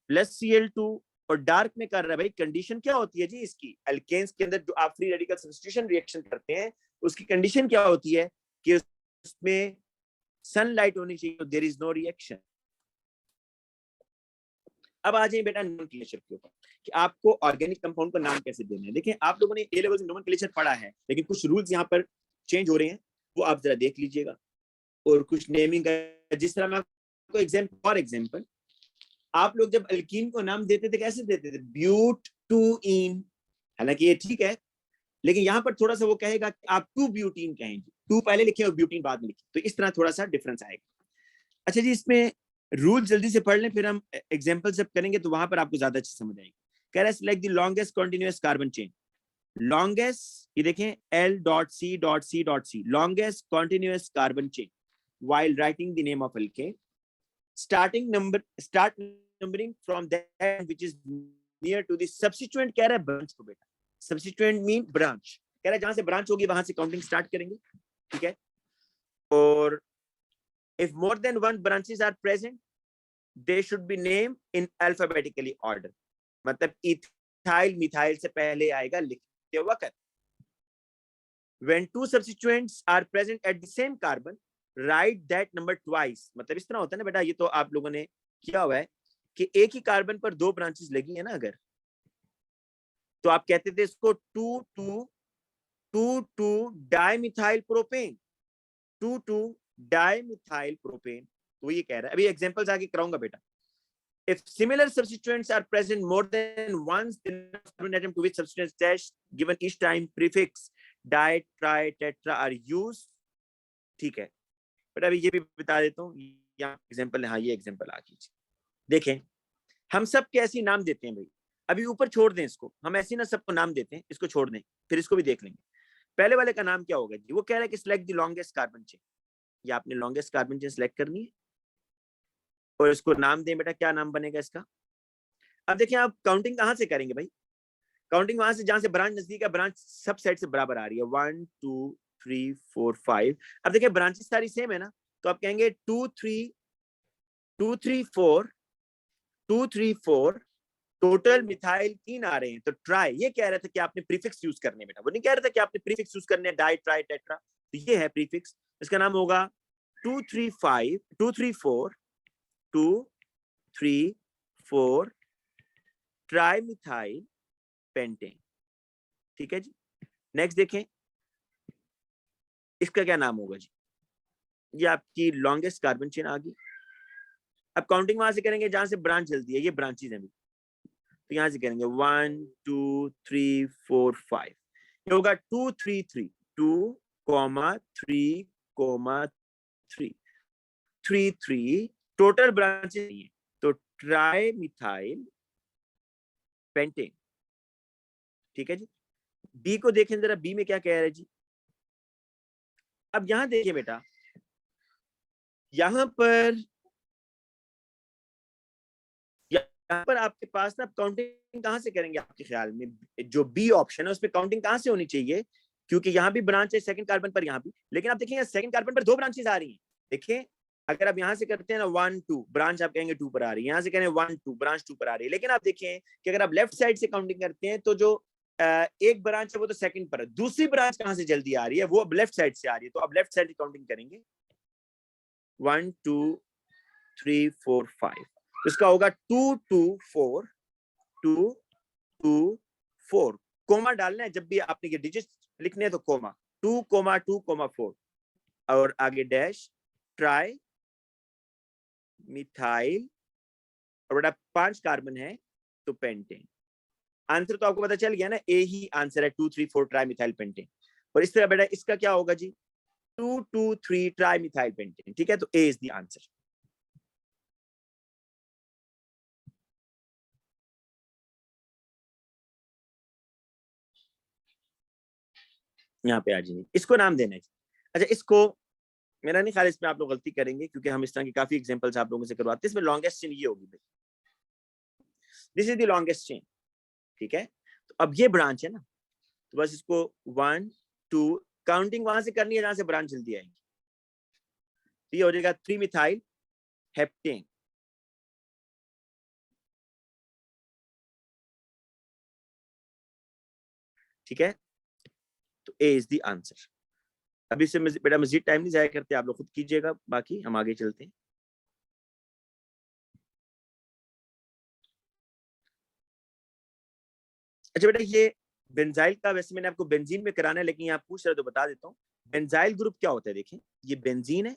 plus Cl2. और डार्क में कर रहा है भाई. कंडीशन क्या होती है जी इसकी? अल्केन्स के अंदर जो आप फ्री रेडिकल सब्स्टिट्यूशन रिएक्शन करते हैं उसकी कंडीशन क्या होती है कि उसमें सनलाइट होनी चाहिए. तो देयर इज नो रिएक्शन. अब आ जाइए बेटा नोमेनक्लेचर के ऊपर कि आपको ऑर्गेनिक कंपाउंड का नाम कैसे देना है. देखिए, आप लोगों ने ए लेवल से नोमेनक्लेचर पढ़ा है, लेकिन कुछ रूल्स यहाँ पर चेंज हो रहे हैं, वो आप जरा देख लीजिएगा. और कुछ नेमिंग जिस तरह मैं आपको एग्जाम्पल आप लोग जब अल्कीन को नाम देते थे कैसे देते थे? ब्यूट टू इन. हालांकि ये ठीक है, लेकिन यहाँ पर थोड़ा सा वो कहेगा कि आप टू ब्यूटीन कहेंगे. टू पहले लिखे और ब्यूटीन बाद में लिखे, तो इस तरह थोड़ा सा डिफरेंस आएगा. अच्छा जी, इसमें रूल जल्दी से पढ़ लें, फिर हम एग्जांपल जब करेंगे तो वहां पर आपको ज्यादा अच्छी समझ आएगी. कह रहा है select the longest continuous carbon chain. Longest, ये देखें L.C.C.C, longest continuous carbon chain while writing the name of alkane. Start numbering from that which is near to the subsequent. कह रहा है ब्रांच को बेटा. Subsequent mean branch. कह रहा है जहां से ब्रांच होगी वहां से काउंटिंग स्टार्ट करेंगे. ठीक है, और if more than one branches are present, they should be named in alphabetically order. मतलब इथाइल मिथाइल से पहले आएगा लिखते वक्त. When two substituents are present at the same carbon, write that number twice. मतलब इस तरह होता है ना बेटा, ये तो आप लोगों ने किया हुआ है कि एक ही कार्बन पर दो ब्रांचेस लगी है ना अगर, तो आप कहते थे इसको 2,2 डाइमिथाइल प्रोपेन. 2,2 dimethyl propane. तो ये कह रहा है. अभी एग्जांपल्स आगे कराऊंगा बेटा. If similar substituents are present more than once, then carbon atom to which substituents attached given each time prefix di, tri, tetra are used. ठीक है बेटा, अभी ये भी बता देता हूँ. यहाँ एग्जांपल है. हाँ, ये एग्जांपल आ कीजिए. देखें, हम सब कैसी नाम देते हैं भाई. अभी ऊपर छोड़ दें इसको, हम ऐसे ना सबको नाम देते हैं, इसको छोड़ दें, फिर इसको भी देख लेंगे। पहले वाले का नाम क्या होगा जी? वो कह रहा है कि select the longest carbon chain. या आपने लॉन्गेस्ट कार्बन चेन सिलेक्ट करनी है और इसको नाम दें बेटा, क्या नाम बनेगा इसका? अब देखिए आप काउंटिंग कहां से करेंगे भाई? काउंटिंग वहां से जहां से ब्रांच नजदीक है, ब्रांच सब सेट से बराबर आ रही है, 1 2 3 4 5। अब देखिए ब्रांचेस सारी सेम है ना, तो आप कहेंगे 2 3 2 3 4 2 3 4, टोटल मिथाइल 3 आ रहे हैं। तो ट्राई, ये कह रहा था कि आपने प्रीफिक्स यूज करने, बेटा वो नहीं कह रहा था कि आपने प्रीफिक्स यूज करने, डाई ट्राई टेट्रा। तो ये है प्रीफिक्स, इसका नाम होगा 2 3 5 2 3 4 2 3 4 ट्राई मिथाइल पेंटेन। ठीक है जी। नेक्स्ट देखें, इसका क्या नाम होगा जी? ये आपकी लॉन्गेस्ट कार्बन चेन आ गई। अब काउंटिंग वहां से करेंगे जहां से ब्रांच चलती है, ये ब्रांचेज हैं, तो यहां से करेंगे 1 2 3 4 5। ये होगा 2 3 3 2 3 3 3 3, टोटल ब्रांचेस नहीं है, तो ट्राई मिथाइल पेंटेन। ठीक है जी। बी को देखें जरा, बी में क्या कह रहा है जी? अब यहां देखिए बेटा, यहां पर आपके पास ना काउंटिंग कहां से करेंगे आपके ख्याल में? जो बी ऑप्शन है उसमें काउंटिंग कहां से होनी चाहिए? क्योंकि यहां भी ब्रांच है सेकंड कार्बन पर, यहां भी, लेकिन आप देखिए सेकंड कार्बन पर 2 ब्रांचेस आ रही हैं। देखिए अगर आप यहां से करते हैं ना 1 2, ब्रांच आप कहेंगे 2 पर आ रही है, यहां से कहेंगे 1 2, ब्रांच 2 पर आ रही है। लेकिन आप देखें कि अगर आप लेफ्ट साइड से काउंटिंग करते हैं तो जो एक ब्रांच है वो तो सेकंड पर है, दूसरी ब्रांच कहां से जल्दी आ रही है? वो अब लेफ्ट साइड से आ रही है, तो आप लेफ्ट साइड की काउंटिंग करेंगे 1 2 3 4 5। इसका होगा 2 2 4 2 2 4। कोमा डालना है जब भी आपने ये डिजिट लिखने हैं, तो कोमा 2 2 4 और आगे डैश ट्राई मिथाइल, और बेटा 5 कार्बन है तो पेंटेन। आंसर तो आपको पता चल गया ना, ए ही आंसर है, 2 3 4 ट्राई मिथाइल पेंटेन। और इस तरह बेटा इसका क्या होगा जी? 2 2 3 ट्राई मिथाइल पेंटेन। ठीक है, तो ए इज द आंसर। यहाँ पे आ जाइए, इसको नाम देना है। अच्छा, इसको मेरा नहीं ख्याल इसमें आप लोग गलती करेंगे, क्योंकि हम इस तरह की काफी एग्जांपल्स आप लोगों से करवाते हैं। इसमें लॉन्गेस्ट चेन ये होगी भाई, this is the longest chain. ठीक है, तो अब ये ब्रांच है ना, तो बस इसको 1 2, काउंटिंग वहां से करनी है जहां से ब्रांच जल्दी आएगी। तो ये हो जाएगा 3 मिथाइल हेप्टेन। ठीक है, तो ए इज द आंसर। अभी से बेटा मजीद टाइम नहीं जाया करते, आप लोग खुद कीजिएगा, बाकी हम आगे चलते हैं। अच्छा बेटा, ये बेंजाइल का वैसे मैंने आपको बेंजीन में कराना है, लेकिन आप पूछ रहे तो बता देता हूँ। बेंजाइल ग्रुप क्या होता है? देखें, ये बेंजीन है,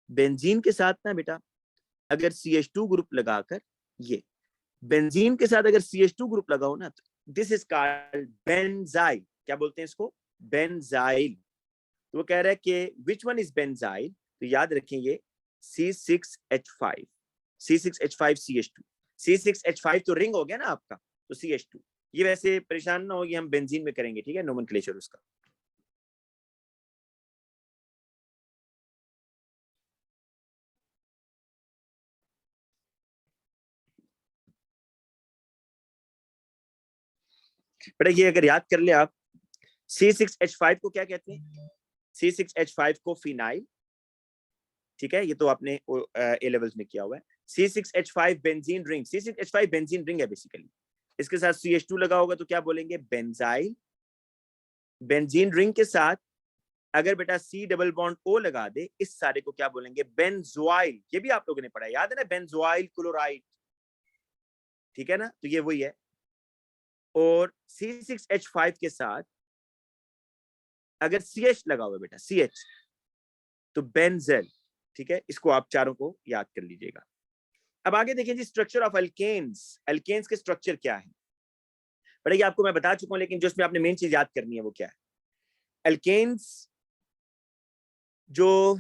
बेंजीन के साथ ना बेटा अगर CH2 ग्रुप लगाकर, ये बेंजीन के साथ अगर CH2 ग्रुप लगाओ ना, तो दिस इज कॉल्ड बेंजाइल। क्या बोलते हैं इसको? बेंजाइल। तो वो कह रहा है कि विच वन इज बेंजाइल? तो याद रखें ये C6H5, C6H5CH2। C6H5 तो रिंग हो गया ना आपका, तो CH2। ये वैसे परेशान ना हो, ये हम बेंजीन में करेंगे, ठीक है, नोमेनक्लेचर उसका। बेटा ये अगर याद कर ले आप, C6H5 को क्या कहते हैं? C6H5 को फिनाइल। ठीक है, ये तो आपने ए लेवल्स में किया हुआ है। C6H5 benzene ring, C6H5 benzene ring है बेसिकली। इसके साथ CH2 लगा होगा तो क्या बोलेंगे? बेंजाइल। बेंजीन रिंग के साथ अगर बेटा C डबल बॉन्ड O लगा दे, इस सारे को क्या बोलेंगे? बेंजोइल। ये भी आप लोगों ने पढ़ा, याद है ना, बेंजोइल क्लोराइड। ठीक है ना, तो ये वही है। और C6H5 के साथ अगर CH लगा हुआ बेटा, CH, तो बेंजेल। ठीक है, इसको आप चारों को याद कर लीजिएगा। अब आगे देखें जी, स्ट्रक्चर ऑफ अल्केन्स। अल्केन्स के स्ट्रक्चर क्या है? बेटा ये आपको मैं बता चुका हूं, लेकिन जो इसमें आपने मेन चीज याद करनी है वो क्या है? अल्केन्स जो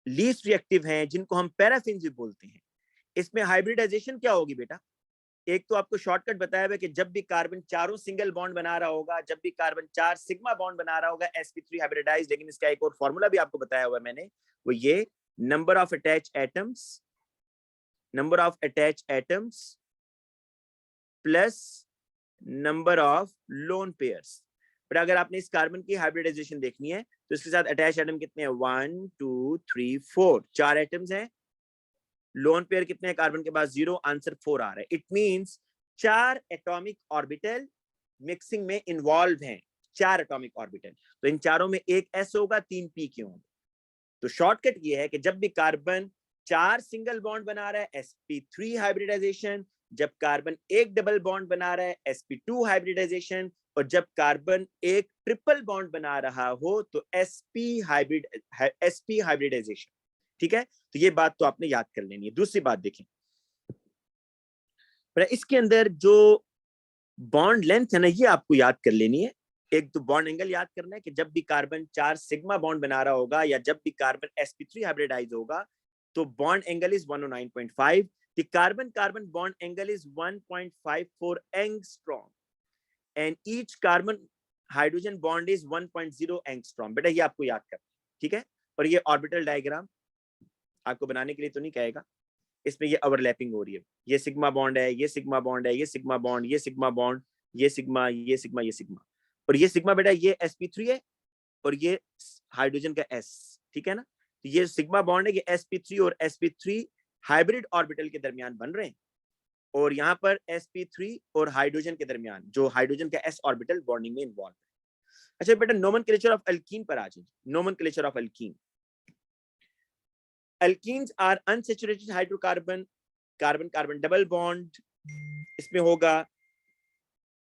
लीस्ट रिएक्टिव हैं, जिनको हम पैराफिन्स भी बोलते हैं, इसमें हाइब्रिडाइजेशन क्या होगी बेटा? एक तो आपको शॉर्टकट बताया हुआ है कि जब भी कार्बन चारों सिंगल बॉन्ड बना रहा होगा, जब भी कार्बन 4 सिग्मा बॉन्ड बना रहा होगा sp3 हाइब्रिडाइज, लेकिन इसका एक और फॉर्मूला भी आपको बताया हुआ है मैंने, वो ये number of attach atoms plus number of lone pairs. पर अगर आपने इस कार्बन की हाइब्रिडाइजेशन देखनी है तो इसके साथ अटैच एटम कितने हैं, 1 2 3 4, 4 एटम्स हैं। लोन पेयर कितने हैं कार्बन के पास, 0, आंसर 4 आ रहा है। It means 4 atomic orbital mixing में इन्वॉल्व हैं, 4 एटॉमिक ऑर्बिटल। तो इन चारों में एक s होगा, 3 p के होंगे। तो शॉर्टकट ये है कि जब भी कार्बन 4 सिंगल बॉन्ड बना रहा है sp3 हाइब्रिडाइजेशन, जब कार्बन एक डबल बॉन्ड बना रहा है sp2 हाइब्रिडाइजेशन, और जब कार्बन एक ट्रिपल बॉन्ड बना रहा हो तो sp हाइब्रिडाइजेशन। ठीक है, तो ये बात तो आपने याद कर लेनी है। दूसरी बात देखें, इसके अंदर जो बॉन्ड लेंथ है ना, ये आपको याद कर लेनी है। एक तो बॉन्ड एंगल याद करना है कि जब भी कार्बन 4 सिग्मा बॉन्ड बना रहा होगा या जब भी कार्बन sp3 हाइब्रिडाइज होगा तो bond angle is 109.5। the carbon carbon bond angle is 1.54 angstrom and each carbon hydrogen bond is 1.0 angstrom। बेटा ये आपको याद करना, ठीक है। और ये ऑर्बिटल डायग्राम आपको बनाने के लिए तो नहीं कहेगा, इसमें ये ओवरलैपिंग हो रही है, ये सिग्मा बॉन्ड है, ये सिग्मा बॉन्ड है, ये सिग्मा बॉन्ड, ये सिग्मा बॉन्ड, ये सिग्मा, ये सिग्मा, ये सिग्मा, और ये सिग्मा बेटा ये sp3 है और ये हाइड्रोजन का s, ठीक है ना। तो ये सिग्मा बॉन्ड है, ये sp3 और sp3 हाइब्रिड ऑर्बिटल के दरमियान बन रहे हैं, और यहाँ पर sp3 और हाइड्रोजन के दरमियान जो हाइड्रोजन का s ऑर्बिटल बॉन्डिंग में इन्वॉल्व है। अच्छा बेटा नोमेनक्लेचर ऑफ एल्कीन पर आ जाइए। Nomenclature of alkene, alkenes are unsaturated hydrocarbon, carbon carbon double bond, इसमें होगा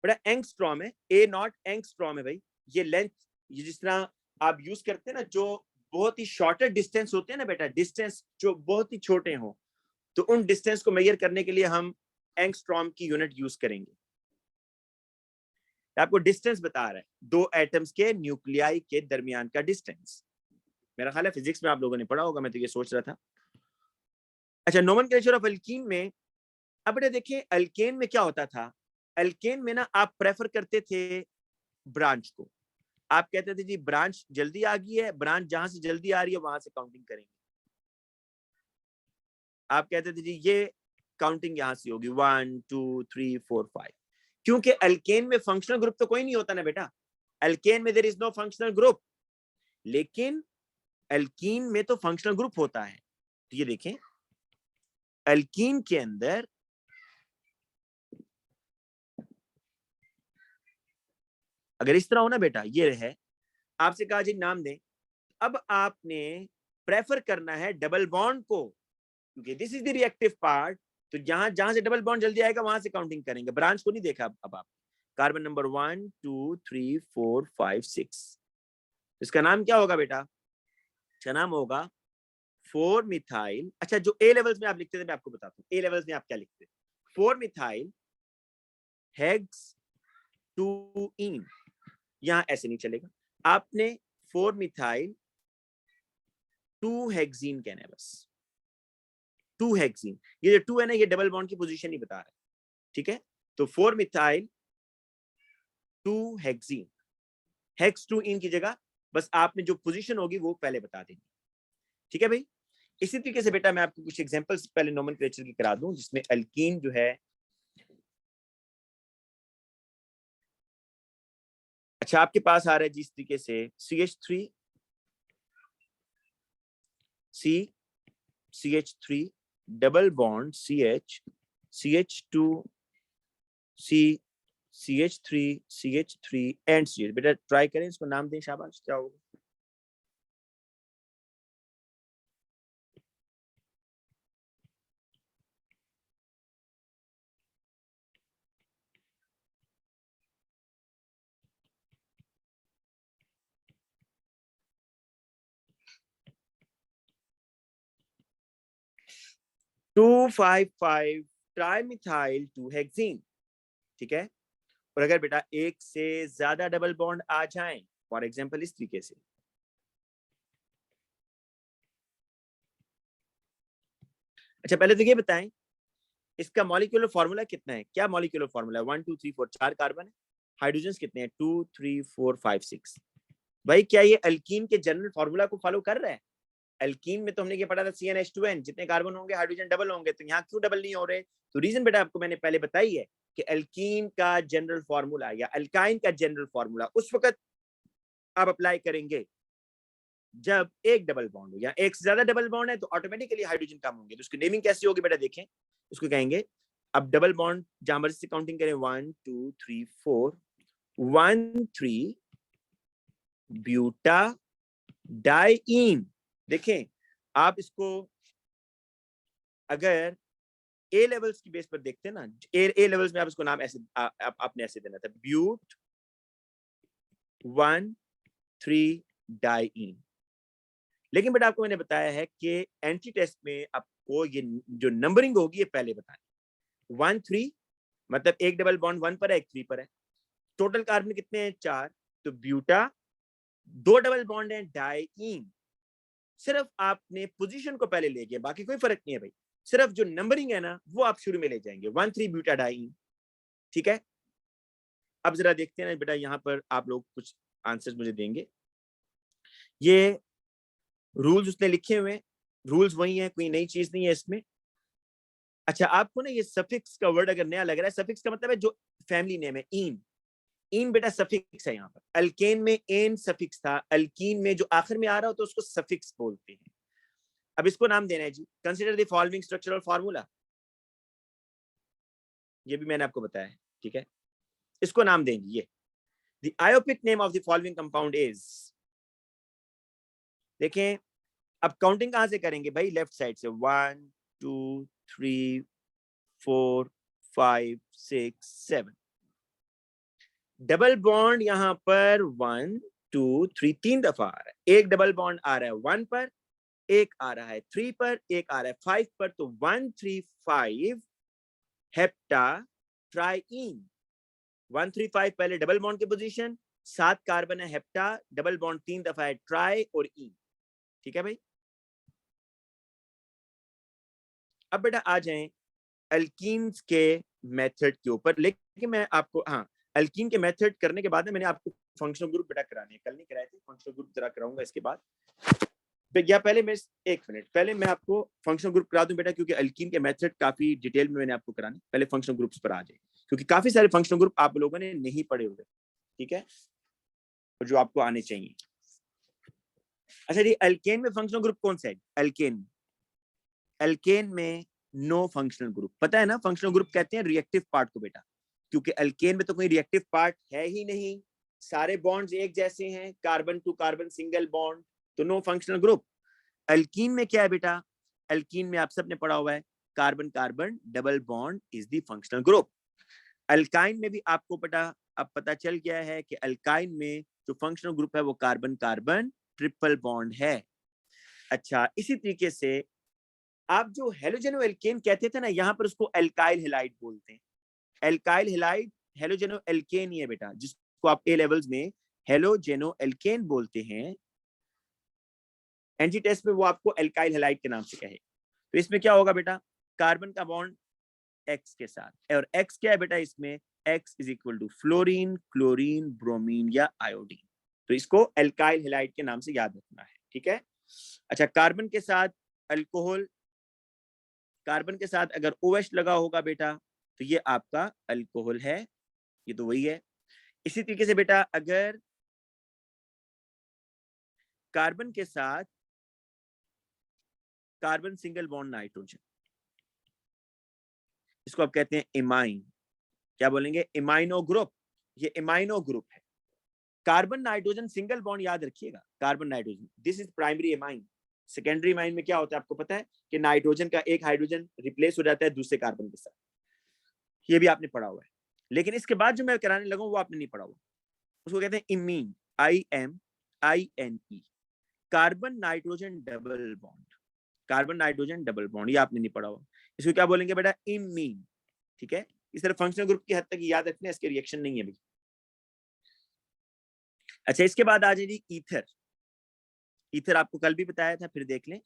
बेटा एंगस्ट्रॉम है, ए नॉट एंगस्ट्रॉम है भाई। ये लेंथ, ये जिस तरह आप यूज करते हैं ना, जो बहुत ही शॉर्टर डिस्टेंस होते हैं ना बेटा, डिस्टेंस जो बहुत ही छोटे हो, तो उन डिस्टेंस को मेजर करने के लिए हम एंगस्ट्रॉम की यूनिट यूज करेंगे। आपको डिस्टेंस बता रहा है दो एटम्स के न्यूक्लियाई के दरमियान का डिस्टेंस। मेरा ख्याल है फिजिक्स में आप लोगों ने पढ़ा होगा, मैं तो ये सोच रहा था। अच्छा नोमेनक्लेचर ऑफ एल्कीन में, अब बेटा देखिए एल्केन में क्या होता था, एल्केन में ना आप प्रेफर करते थे ब्रांच को, आप कहते थे जी ब्रांच जल्दी आ गई है, ब्रांच जहां से जल्दी आ रही है वहां से काउंटिंग करेंगे। आप कहते थे जी ये काउंटिंग यहां से होगी 1 2 3 4 5, क्योंकि एल्केन में फंक्शनल ग्रुप तो कोई नहीं होता ना बेटा, एल्केन में there is no functional group, लेकिन एल्कीन में तो फंक्शनल ग्रुप होता है। तो ये देखें एल्कीन के अंदर अगर इस तरह हो ना बेटा, ये है आपसे कहा जी नाम दें, अब आपने प्रेफर करना है डबल बॉन्ड को, क्योंकि this is the reactive part. तो जहां जहां से डबल बॉन्ड जल्दी आएगा वहां से काउंटिंग करेंगे, ब्रांच को नहीं देखा। अब आप कार्बन नंबर 1 2 3 4 5 6, इसका नाम क्या होगा बेटा, इसका नाम होगा 4 मिथाइल। अच्छा जो ए लेवल्स में आप लिखते थे मैं आपको बताता हूँ, ए लेवल्स में आप क्या लिखते थे, 4 मिथाइल हेक्स 2 इन, यहां ऐसे नहीं चलेगा, आपने 4 मिथाइल 2 हेक्सीन कहना है बस, 2 हेक्सीन। ये जो 2 है ना, ये डबल बॉन्ड की पोजीशन ही बता रहा है, ठीक है। तो 4 मिथाइल 2 हेक्सीन, हेक्स 2 इन की जगह बस आपने जो पोजीशन होगी वो पहले बता देंगे, ठीक है भाई। इसी तरीके से बेटा मैं आपको कुछ एग्जांपल्स पहले नोमेनक्लेचर की करा दूं, जिसमें एल्कीन जो है, अच्छा आपके पास आ रहा है जिस तरीके से CH3 C CH3 double bond CH CH2 C CH3 CH3 and CH। बेटा ट्राई करें, इसको नाम दें, शाबाश, क्या होगा। Two five five trimethyl 2 hexene, ठीक है। और अगर बेटा एक से ज्यादा डबल बॉन्ड आ जाएं, फॉर एग्जांपल इस तरीके से, अच्छा पहले तो ये बताएं इसका मॉलिक्यूलर फॉर्मूला कितना है? क्या मॉलिक्यूलर फॉर्मूला है? 1 2 3 4 4 कार्बन है, हाइड्रोजन कितने हैं? 2 3 4 5 6। भाई क्या ये अल्कीन के जनरल फॉर्मूला को फॉलो कर रहा है? अल्कीन में तो हमने ये पढ़ा था CnH2n, जितने कार्बन होंगे हाइड्रोजन डबल होंगे, तो यहाँ क्यों डबल नहीं हो रहे? तो रीजन बेटा आपको मैंने पहले बताई है कि अल्कीन का जनरल फॉर्मूला या अल्काइन का जनरल फॉर्मूला उस वक्त आप अप्लाई करेंगे जब एक डबल बॉन्ड हो या एक से ज्यादा डबल बॉन्ड है, तो ऑटोमेटिकली हाइड्रोजन कम होंगे। तो उसकी नेमिंग कैसी होगी बेटा? देखें, उसको कहेंगे, अब डबल बॉन्ड जहां मर्जी से काउंटिंग करें, 1 2 3 4, 1 3 ब्यूटा डाइईन। देखें, आप इसको अगर ए लेवल्स की बेस पर देखते हैं ना, ए लेवल्स में आप इसको नाम ऐसे आपने ऐसे देना था, ब्यूट 1 3 डाइईन। लेकिन बेटा आपको मैंने बताया है कि एंटी टेस्ट में आपको ये जो नंबरिंग होगी ये पहले बतानी। 1 3 मतलब एक डबल बॉन्ड 1 पर है, एक 3 पर है। टोटल कार्बन कितने हैं? 4। तो ब्यूटा, 2 डबल बॉन्ड है, डाइईन। सिर्फ आपने पोजीशन को पहले ले गए, बाकी कोई फर्क नहीं है भाई, सिर्फ जो नंबरिंग है ना वो आप शुरू में ले जाएंगे, 1 3 ब्यूटा डाइईन। ठीक है, अब जरा देखते हैं ना बेटा, यहाँ पर आप लोग कुछ आंसर्स मुझे देंगे। ये रूल्स उसने लिखे हुए, रूल्स वही है, कोई नई चीज नहीं है इसमें। अच्छा, आपको ना ये सफिक्स का वर्ड अगर नया लग रहा है, सफिक्स का मतलब है जो फैमिली नेम है, इन। इन बेटा सफिक्स है यहाँ पर। अल्केन में एन सफिक्स था, अल्कीन में जो आखिर में आ रहा हो तो उसको सफिक्स बोलते हैं। अब इसको नाम देना है जी, consider the following structural formula. ये भी मैंने आपको बताया है, ठीक है। इसको नाम देंगे ये, the IUPAC name of the following compound is. देखें, अब काउंटिंग कहां से करेंगे भाई? लेफ्ट साइड से, 1 2 3 4 5 6 7। डबल बॉन्ड यहां पर 1 2 3 3 दफा आ रहा है। एक डबल बॉन्ड आ रहा है 1 पर, एक आ रहा है 3 पर, एक आ रहा है 5 पर। तो 1 3 5 हेप्टा ट्राइईन। 1 3 5 पहले डबल बॉन्ड की पोजीशन, 7 कार्बन है हेप्टा, डबल बॉन्ड 3 दफा है ट्राई और ईन। ठीक है भाई। अब बेटा आ जाएं अल्कीन्स के मेथड के ऊपर। लेकिन मैं आपको, हाँ, अल्कीन के मेथड करने के बाद में मैंने आपको फंक्शनल ग्रुप बेटा कराने हैं, कल नहीं कराए थे। फंक्शनल ग्रुप जरा कराऊंगा इसके बाद। या पहले मैं, एक मिनट पहले मैं आपको फंक्शनल ग्रुप करा दूं बेटा, क्योंकि अल्कीन के मेथड काफी डिटेल में मैंने आपको कराने। पहले फंक्शनल ग्रुप्स पर आ जाए, क्योंकि काफी सारे फंक्शनल ग्रुप आप लोगों ने नहीं पढ़े हुए, ठीक है, और जो आपको आने चाहिए। अच्छा जी, अल्केन में फंक्शनल ग्रुप कौन सा है? अल्केन में नो फंक्शनल ग्रुप। पता है ना, फंक्शनल ग्रुप कहते हैं रिएक्टिव पार्ट को बेटा, क्योंकि अल्केन में तो कोई रिएक्टिव पार्ट है ही नहीं, सारे बॉन्ड्स एक जैसे हैं, carbon to carbon single bond, तो नो फंक्शनल ग्रुप। अल्कीन में क्या है बेटा? अल्कीन में आप सबने पढ़ा हुआ है, carbon carbon double bond is the functional group. Alkyne में भी आपको बेटा अब पता चल गया है कि अल्काइन में जो फंक्शनल ग्रुप है वो कार्बन कार्बन ट्रिपल बॉन्ड है। अच्छा, इसी तरीके से आप जो हेलोजेनो एल्केन कहते थे ना, यहाँ पर उसको एल्काइल हेलाइड बोलते हैं। एल्काइल हेलाइड हेलोजेनो एल्केन ही है बेटा, जिसको आप ए लेवल्स में हेलोजेनो एल्केन बोलते हैं। एनजी टेस्ट में वो आपको एल्काइल हेलाइड के नाम से कहे। तो इसमें क्या होगा बेटा? कार्बन का बॉन्ड एक्स के साथ, और एक्स क्या है बेटा इसमें? X is equal to fluorine, chlorine, bromine या आयोडीन। तो इसको एल्काइल हेलाइड के नाम से याद रखना है, ठीक है। अच्छा, कार्बन के साथ अल्कोहल, कार्बन के साथ अगर OH लगा होगा बेटा तो ये आपका अल्कोहल है, ये तो वही है। इसी तरीके से बेटा अगर कार्बन के साथ कार्बन सिंगल बॉन्ड नाइट्रोजन, इसको आप कहते हैं इमाइन। क्या बोलेंगे? इमाइनो ग्रुप। ये इमाइनो ग्रुप है। कार्बन नाइट्रोजन सिंगल बॉन्ड याद रखिएगा, carbon nitrogen, this is primary imine. Secondary imine में क्या होता है आपको पता है कि नाइट्रोजन का एक हाइड्रोजन रिप्लेस हो जाता है दूसरे कार्बन के साथ, ये भी आपने पढ़ा हुआ है। लेकिन इसके बाद जो मैं कराने लगा वो आपने नहीं पढ़ा हुआ, उसको कहते हैं imine, IMINE, carbon nitrogen double bond. Carbon nitrogen double bond ये आपने नहीं पढ़ा हुआ, इसको क्या बोलेंगे बेटा? इमीन। ठीक है, इस तरह फंक्शनल ग्रुप की हद तक याद रखना है, इसके रिएक्शन नहीं है भी। अच्छा, इसके बाद आ जाएगी ईथर। ईथर आपको कल भी बताया था, फिर देख लें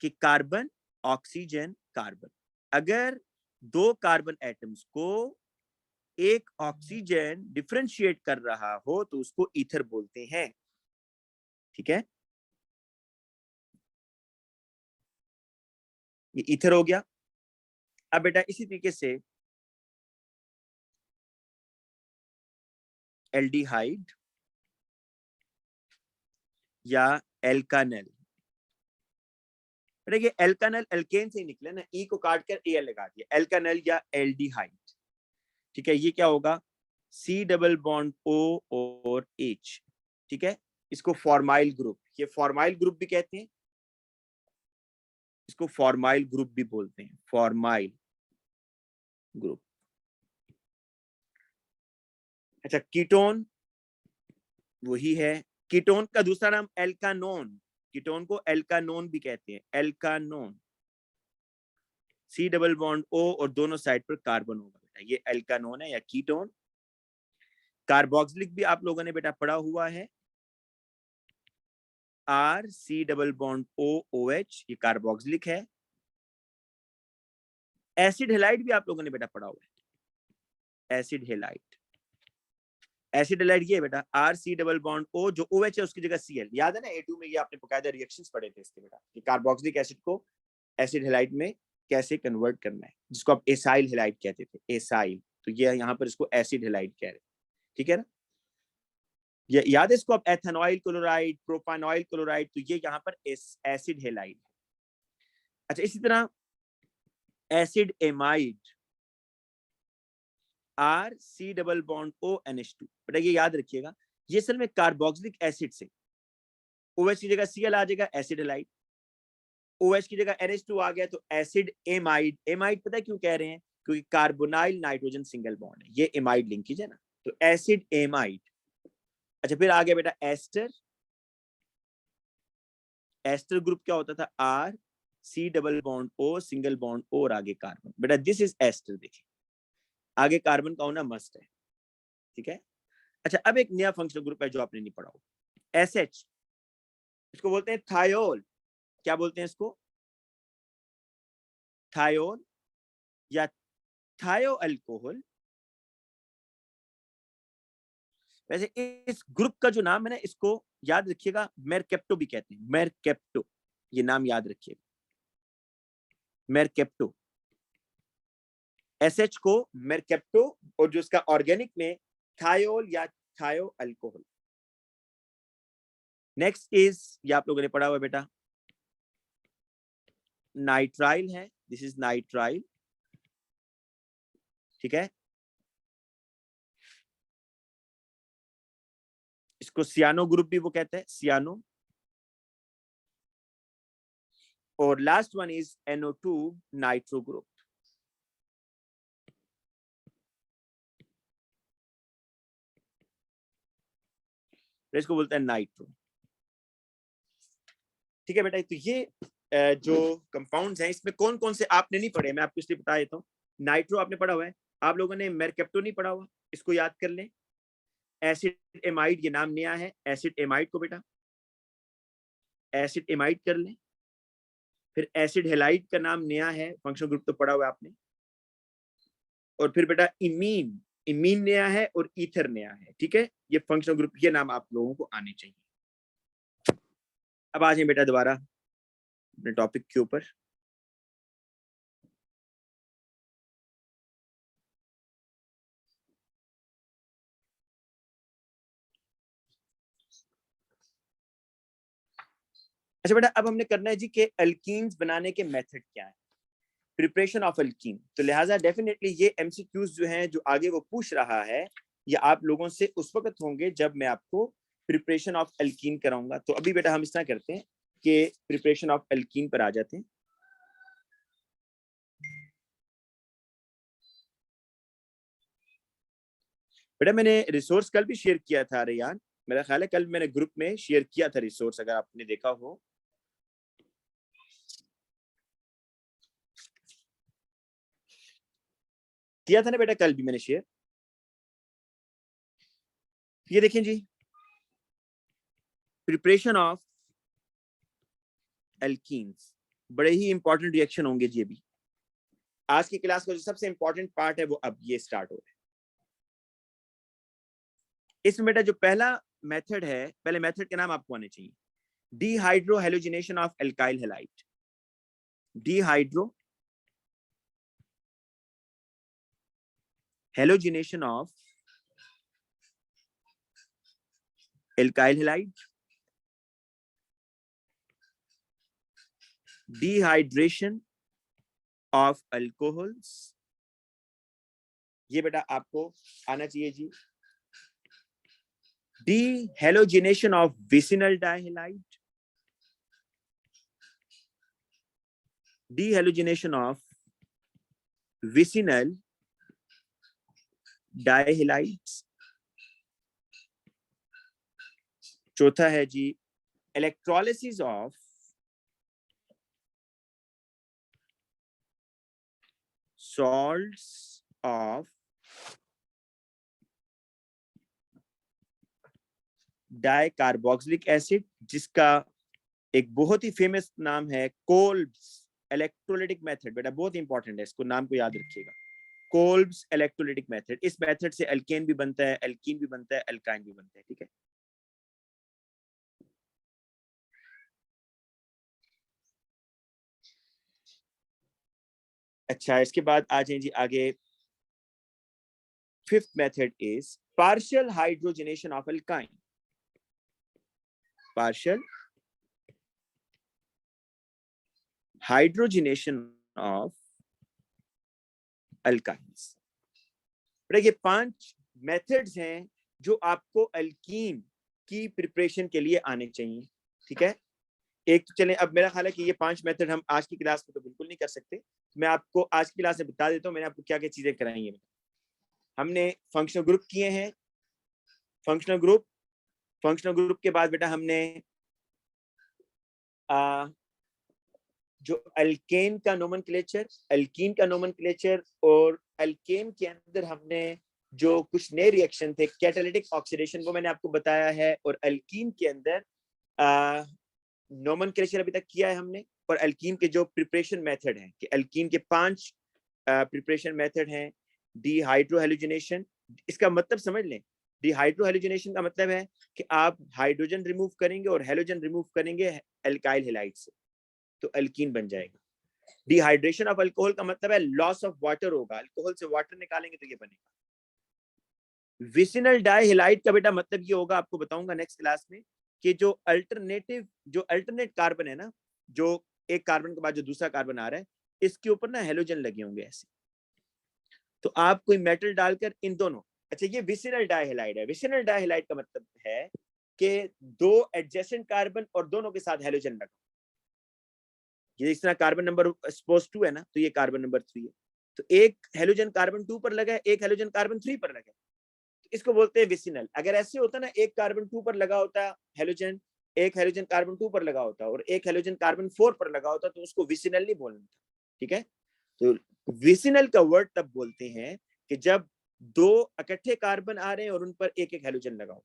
कि कार्बन ऑक्सीजन कार्बन, अगर दो कार्बन एटम्स को एक ऑक्सीजन डिफरेंशिएट कर रहा हो तो उसको ईथर बोलते हैं। ठीक है, ये ईथर हो गया। अब बेटा इसी तरीके से एल्डिहाइड या एल्कानल, बेटा ये एल्कानल एल्केन से ही निकले ना, ई को काट कर एल लगा दिया, एल्कानल या एल्डिहाइड। ठीक है, ये क्या होगा, सी डबल बॉन्ड ओ और एच। ठीक है, इसको फॉर्माइल ग्रुप, ये फॉर्माइल ग्रुप भी कहते हैं, इसको फॉर्माइल ग्रुप भी बोलते हैं, फॉर्माइल ग्रुप। अच्छा, कीटोन वही है, कीटोन का दूसरा नाम एल्कानोन, कीटोन को एल्कानोन भी कहते हैं, एल्कानोन। सी डबल बॉन्ड ओ और दोनों साइड पर कार्बन होगा बेटा, ये एल्कानोन है या कीटोन। कार्बोक्सिलिक भी आप लोगों ने बेटा पढ़ा हुआ है, R C double bond O O H, ये कार्बोक्सिलिक है। एसिड हेलाइड भी आप लोगों ने बेटा पढ़ा हुआ है, एसिड हेलाइड। एसिड हेलाइड ये बेटा R C double bond O, जो ओ एच है उसकी जगह सी एल, याद है ना A2 में ये आपने बकायदा रिएक्शंस पढ़े थे इसके बेटा, कि कार्बोक्सिलिक एसिड को एसिड हेलाइड में कैसे कन्वर्ट करना है, जिसको आप एसाइल हेलाइड कहते थे, एसाइल। तो ये यहाँ पर इसको एसिड हेलाइड कह रहे, ठीक है ना। ये याद है इसको, आप एथेनॉइल क्लोराइड, प्रोपानॉइल क्लोराइड, तो ये यहाँ पर एसिड हेलाइड। अच्छा, इसी तरह acid amide, R C double bond O NH2, बेटा ये याद रखिएगा, ये असल में कार्बोक्सिलिक एसिड से OH की जगह Cl आ जाएगा, एसिड हेलाइड। OH की जगह NH2 आ गया तो एसिड एमाइड। एमाइड पता है क्यों कह रहे हैं, क्योंकि कार्बोनाइल नाइट्रोजन सिंगल बॉन्ड है, ये एमाइड लिंकेज है ना, तो एसिड एमाइड। अच्छा, फिर आ गया बेटा एस्टर। एस्टर ग्रुप क्या होता था, R C double bond O single bond O और आगे कार्बन, बेटा दिस इज एस्टर। देखिए आगे कार्बन का होना मस्ट है, ठीक है। अच्छा, अब एक नया फंक्शनल ग्रुप है जो आपने नहीं पढ़ा हो, SH, इसको बोलते हैं थायोल। क्या बोलते हैं इसको, थायोल या थायो अल्कोहल। वैसे इस ग्रुप का जो नाम है ना, इसको याद रखिएगा, मेरकेप्टो भी कहते हैं, मेरकेप्टो, ये नाम याद रखिएगा, मेरकेप्टो। SH को मेरकेप्टो, और जो इसका ऑर्गेनिक में थायोल या थायो अल्कोहल। नेक्स्ट इज, ये आप लोगों ने पढ़ा हुआ बेटा, नाइट्राइल है, दिस इज नाइट्राइल, ठीक है। इसको सियानो ग्रुप भी वो कहते हैं, सियानो। और last one is NO2 nitro group, इसको बोलते हैं नाइट्रो। ठीक है बेटा, तो ये जो कंपाउंड्स हैं इसमें कौन कौन से आपने नहीं पढ़े, मैं आपको इसलिए बता देता हूँ। नाइट्रो आपने पढ़ा हुआ है, आप लोगों ने मेरकेप्टो नहीं पढ़ा हुआ, इसको याद कर लें। एसिड एमाइड, ये नाम नया है, एसिड एमाइड को बेटा एसिड एमाइड कर लें। फिर एसिड हेलाइड का नाम नया है, फंक्शनल ग्रुप तो पढ़ा हुआ है आपने। और फिर बेटा इमीन, इमीन नया है और ईथर नया है, ठीक है। ये फंक्शनल ग्रुप, ये नाम आप लोगों को आने चाहिए। अब आ जाए बेटा दोबारा अपने टॉपिक के ऊपर। अच्छा बेटा, अब हमने करना है जी कि अल्कीन्स बनाने के मेथड क्या है, प्रिपरेशन ऑफ अल्कीन। तो लिहाजा डेफिनेटली ये MCQs जो हैं, जो आगे वो पूछ रहा है, ये आप लोगों से उस वक्त होंगे जब मैं आपको प्रिपरेशन ऑफ अल्कीन कराऊंगा। तो अभी बेटा हम इस तरह करते हैं कि प्रिपरेशन ऑफ अल्कीन पर आ जाते हैं। बेटा मैंने रिसोर्स कल भी शेयर किया था रेयान, मेरा ख्याल है कल मैंने ग्रुप में शेयर किया था रिसोर्स, अगर आपने देखा हो। किया था ना बेटा, कल भी मैंने शेयर। ये देखें जी, प्रिपरेशन ऑफ एल्कीन्स, बड़े ही इंपॉर्टेंट रिएक्शन होंगे जी अभी। आज की क्लास का जो सबसे इंपॉर्टेंट पार्ट है वो अब ये स्टार्ट हो रहा है। इसमें बेटा जो पहला मेथड है, पहले मेथड के नाम आपको आने चाहिए। Dehydrohalogenation of alkyl halide. Dehydrohalogenation of alkyl halide. Dehydration of alcohols. ये बेटा आपको आना चाहिए जी। Dehalogenation of vicinal dihalide. Dehalogenation of vicinal dihalides. चौथा है जी electrolysis of salts of dicarboxylic acid, जिसका एक बहुत ही फेमस नाम है कोल्ब्स इलेक्ट्रोलिटिक मेथड। बेटा बहुत इंपॉर्टेंट है, इसको नाम को याद रखिएगा, कोल्ब्स इलेक्ट्रोलिटिक मेथड। इस मेथड से अल्केन भी बनता है, एल्कीन भी बनता है, अल्काइन भी बनता है। ठीक है, अच्छा इसके बाद आ जाए जी आगे। Fifth method is partial hydrogenation of alkyne. Partial hydrogenation of alkynes. ये 5 मेथड्स हैं जो आपको अल्कीन की प्रिपरेशन के लिए आने चाहिए। ठीक है, एक तो चलें, अब मेरा ख्याल है कि ये 5 मेथड हम आज की क्लास में तो बिल्कुल नहीं कर सकते। मैं आपको आज की क्लास में बता देता हूँ मैंने आपको क्या क्या चीजें कराई हैं। हमने फंक्शनल ग्रुप किए हैं। फंक्शनल ग्रुप के बाद बेटा हमने जो अल्केन का नोमेनक्लेचर, अल्कीन का नोमेनक्लेचर, और अल्केन के अंदर हमने जो कुछ नए रिएक्शन थे, कैटालिटिक ऑक्सीडेशन, वो मैंने आपको बताया है। और अल्कीन के अंदर नोमेनक्लेचर अभी तक किया है हमने। और अल्कीन के जो प्रिपरेशन मेथड हैं, कि अल्कीन के 5 प्रिपरेशन मेथड हैं। डिहाइड्रोहेलोजिनेशन, इसका मतलब समझ लें, डिहाइड्रोहेलोजिनेशन का मतलब है कि आप हाइड्रोजन रिमूव करेंगे और हेलोजन रिमूव करेंगे एल्काइल हैलाइड से, तो अल्कीन बन जाएगा। डिहाइड्रेशन ऑफ अल्कोहल का मतलब है लॉस ऑफ वाटर होगा, अल्कोहल से वाटर निकालेंगे तो ये बनेगा। विसिनल डाइहैलाइड का बेटा मतलब ये होगा, आपको बताऊंगा नेक्स्ट क्लास में, कि जो अल्टरनेट कार्बन है ना, जो एक कार्बन के बाद जो दूसरा कार्बन आ रहा है, इसके ऊपर ना हेलोजन लगे होंगे ऐसे, तो आप कोई मेटल डालकर इन दोनों, अच्छा ये विसिनल डाइहैलाइड है। विसिनल डाइहैलाइड का मतलब है कि 2 एडजेसेंट कार्बन और दोनों के साथ हेलोजन लगा। ये इस तरह कार्बन नंबर सपोज 2 है ना, तो ये कार्बन नंबर 3 है, तो एक हेलोजन कार्बन 2 पर लगा है, एक हेलोजन कार्बन 3 पर लगा है, तो इसको बोलते हैं विसिनल। अगर ऐसे होता ना, एक कार्बन 2 पर लगा होता हेलोजन, एक हेलोजन कार्बन 2 पर लगा होता और एक हेलोजन कार्बन 4 पर लगा होता, तो उसको विसिनल नहीं बोलना था। ठीक है, तो विसिनल का वर्ड तब बोलते हैं कि जब 2 इकट्ठे कार्बन आ रहे हैं और उन पर एक एक हेलोजन लगा हो।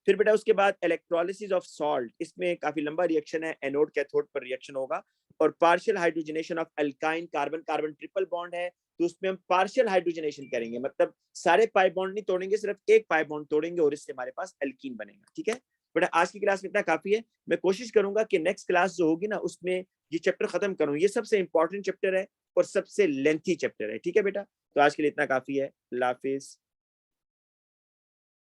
फिर बेटा उसके बाद इलेक्ट्रोलिसिस ऑफ सॉल्ट, इसमें काफी लंबा रिएक्शन है, एनोड कैथोड पर रिएक्शन होगा। और partial hydrogenation of alkyne, carbon carbon triple bond है, तो उसमें हम पार्शियल हाइड्रोजनेशन करेंगे, मतलब सारे पाई बॉन्ड नहीं तोड़ेंगे, सिर्फ एक पाई बॉन्ड तोड़ेंगे और इससे हमारे पास अल्कीन बनेगा। ठीक है बेटा, आज की क्लास में इतना काफी है। मैं कोशिश करूंगा कि नेक्स्ट क्लास जो होगी ना, उसमें ये चैप्टर खत्म करूं। ये सबसे इंपॉर्टेंट चैप्टर है और सबसे लेंथी चैप्टर है। ठीक है बेटा, तो आज के लिए इतना काफी है। अल्लाह हाफिज।